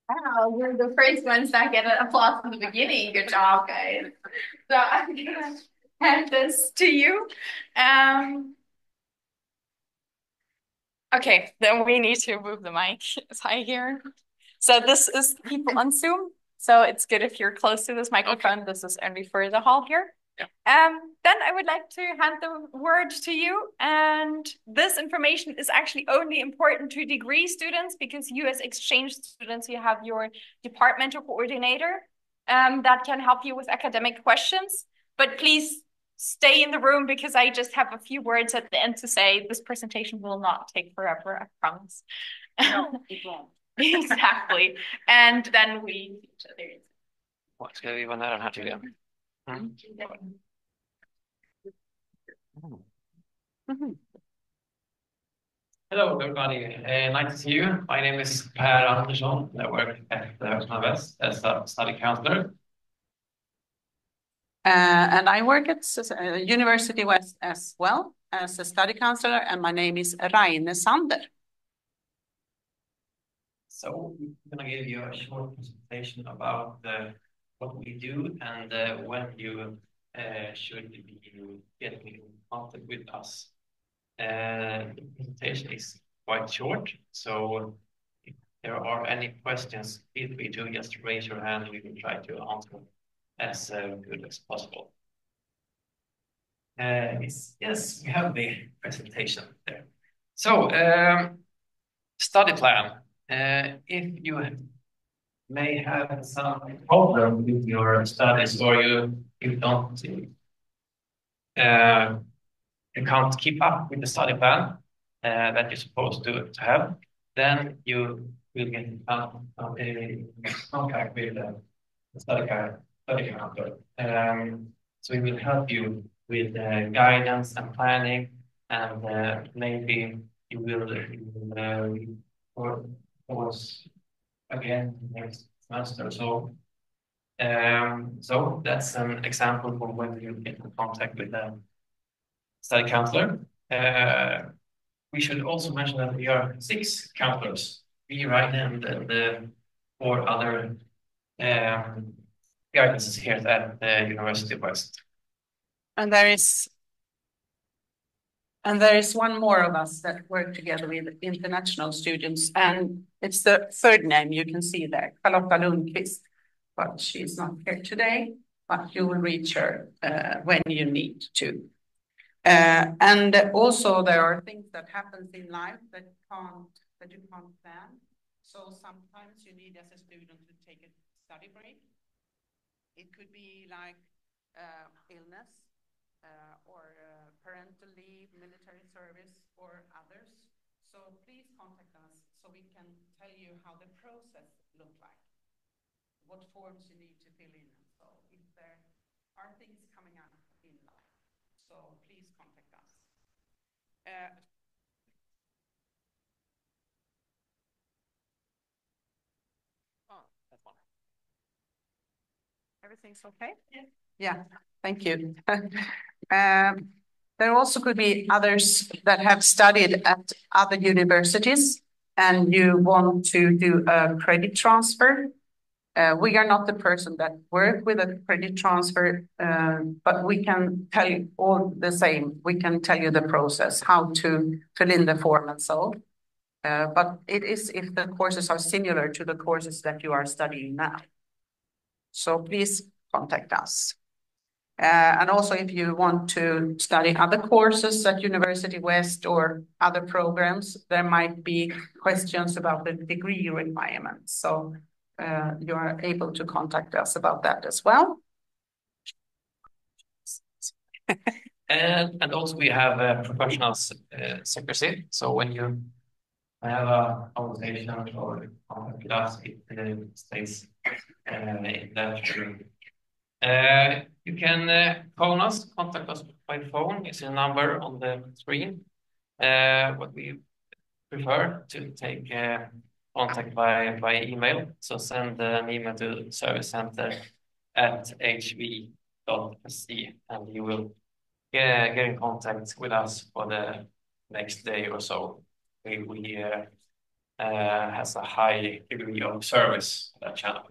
Wow, we're the first ones that get an applause in the beginning. Good job, guys. So I'm gonna hand this to you. Okay, then we need to move the mic high here. So this is people on Zoom. So it's good if you're close to this microphone. This is only for the hall here. Yeah. Then I would like to hand the word to you. And this information is actually only important to degree students, because you as exchange students, you have your departmental coordinator that can help you with academic questions. But please stay in the room, because I just have a few words at the end to say. This presentation will not take forever, I promise. No, it won't. Exactly. And then we see each other. What ska vi vara nära den här tydligen? Hello, everybody. Nice to see you. My name is Per Andersson. I work at the Högskolan Väst as a study counselor. And I work at University West as well as a study counselor, and my name is Raine Sander. So we're going to give you a short presentation about what we do and when you should be getting in contact with us. The presentation is quite short, so if there are any questions, feel free to just raise your hand. We will try to answer as good as possible. Yes, we have the presentation there. So, study plan. If you may have some problem with your studies, or you don't you can't keep up with the study plan that you're supposed to have, then you will get in contact with the study counselor. So we will help you with guidance and planning, and maybe you will course again next semester. So that's an example for when you get in contact with the study counselor. We should also mention that we are 6 counselors, me, Raine, and the 4 other guidances here at the University of West. And there is one more of us that work together with international students, and it's the third name you can see there, Charlotta Lundqvist, but she's not here today, but you will reach her when you need to. And also there are things that happen in life that you can't plan. So sometimes you need as a student to take a study break. It could be like illness. or parental leave, military service, or others. So please contact us so we can tell you how the process look like, what forms you need to fill in, and so if there are things coming up in life. So please contact us. That's one. Everything's okay? Yeah, thank you. There also could be others that have studied at other universities and you want to do a credit transfer. We are not the person that work with a credit transfer, but we can tell you all the same. We can tell you the process, how to fill in the form and so. But it is if the courses are similar to the courses that you are studying now. So please contact us. And also if you want to study other courses at University West or other programs, there might be questions about the degree requirements. So you are able to contact us about that as well. And also we have professional secrecy. So when you have a conversation or contact with us, it stays in that room. You can phone us, contact us by phone. It's a number on the screen. What we prefer to take contact by email. So send an email to servicecenter@hv.se and you will get in contact with us for the next day or so. We has a high degree of service on that channel.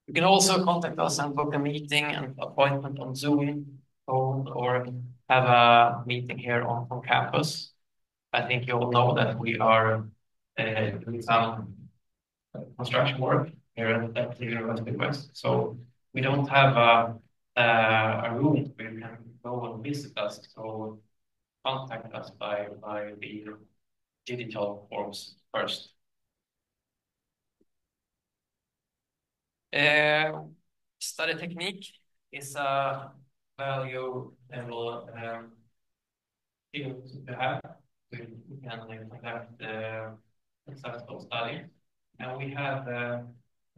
You can also contact us and book a meeting and appointment on Zoom, phone, or have a meeting here on campus. I think you all know that we are doing some construction work here at the University West. So we don't have a room where you can go and visit us. So contact us by the digital forms first. Study technique is a valuable skill to have. We can conduct successful study. And we have a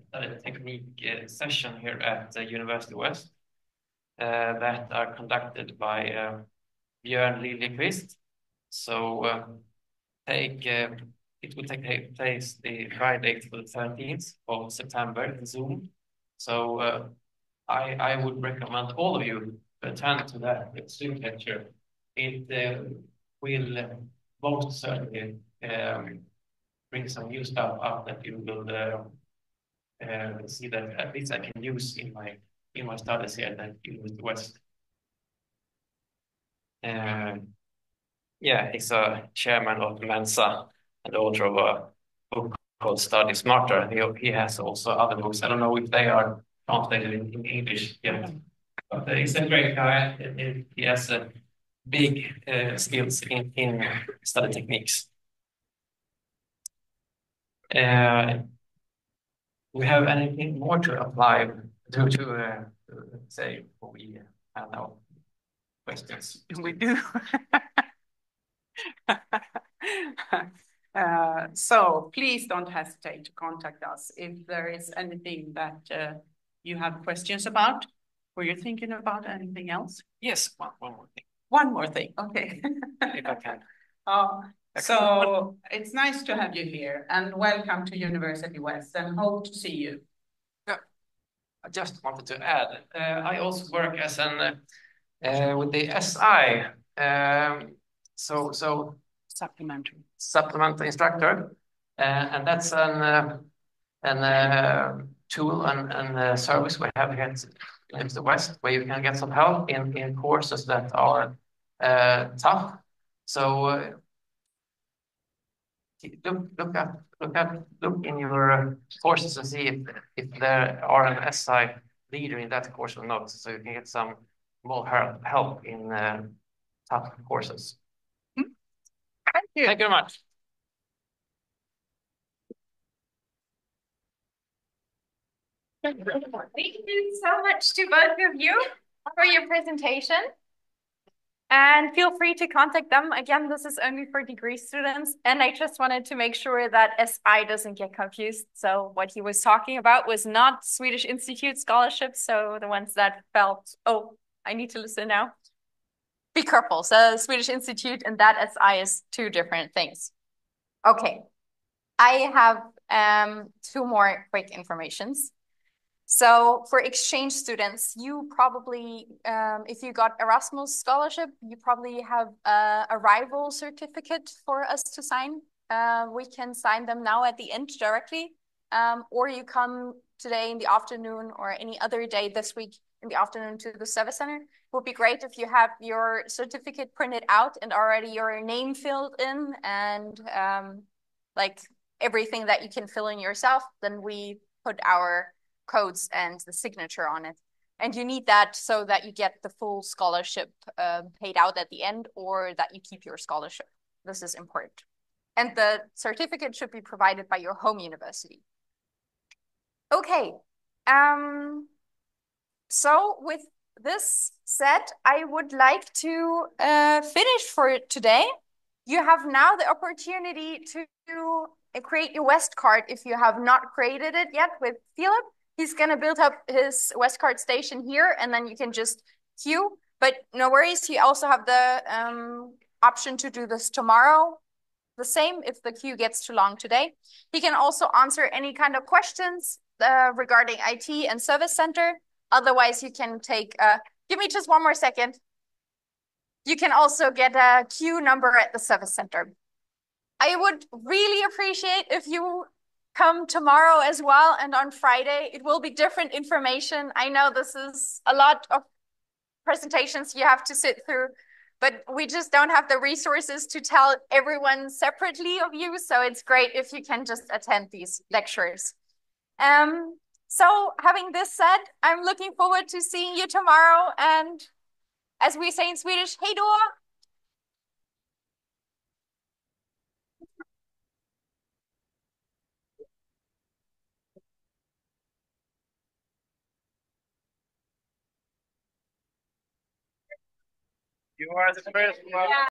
study technique session here at the University West that are conducted by Björn Liljeqvist. So it will take place the Friday to the 13th of September in Zoom. So I would recommend all of you to attend to that Zoom lecture. It will most certainly bring some new stuff up that you will see that at least I can use in my studies here at University West. Yeah, he's a chairman of Mensa and author of a book called Study Smarter. He has also other books. I don't know if they are translated in English yet, but he's a great guy. He has a big skills in study techniques. We have anything more to apply to say before we have now questions? We do. So please don't hesitate to contact us if there is anything that you have questions about. Were you thinking about anything else? Yes, one more thing. One more thing, okay. If I can. So it's nice to have you here and welcome to University West and hope to see you. Yeah, I just wanted to add, I also work as an with the SI, so supplementary instructor, and that's an tool and service we have here in the West where you can get some help in courses that are tough. So look in your courses and see if there are an SI leader in that course or not, so you can get some more help in tough courses. Thank you. Thank you very much. Thank you so much to both of you. for your presentation. And feel free to contact them. Again, this is only for degree students. And I just wanted to make sure that SI doesn't get confused. So what he was talking about was not Swedish Institute scholarships. So the ones that felt, oh, I need to listen now. Be careful. So Swedish Institute and that SI is two different things. Okay. I have two more quick informations. So for exchange students, you probably, if you got Erasmus scholarship, you probably have a arrival certificate for us to sign. We can sign them now at the end directly, or you come today in the afternoon or any other day this week in the afternoon to the service center. It would be great if you have your certificate printed out and already your name filled in and like everything that you can fill in yourself. Then we put our codes and the signature on it. And you need that so that you get the full scholarship paid out at the end or that you keep your scholarship. This is important. And the certificate should be provided by your home university. Okay. So with this said, I would like to finish for today. You have now the opportunity to create your West card if you have not created it yet with Philip. He's going to build up his West card station here, and then you can just queue. But no worries, you also have the option to do this tomorrow. The same if the queue gets too long today. He can also answer any kind of questions regarding IT and service center. Otherwise, you can take, give me just one more second. You can also get a queue number at the service center. I would really appreciate if you come tomorrow as well, and on Friday. It will be different information. I know this is a lot of presentations you have to sit through, but we just don't have the resources to tell everyone separately of you. So it's great if you can just attend these lectures. So having this said, I'm looking forward to seeing you tomorrow. And as we say in Swedish, hej då! You are the first one.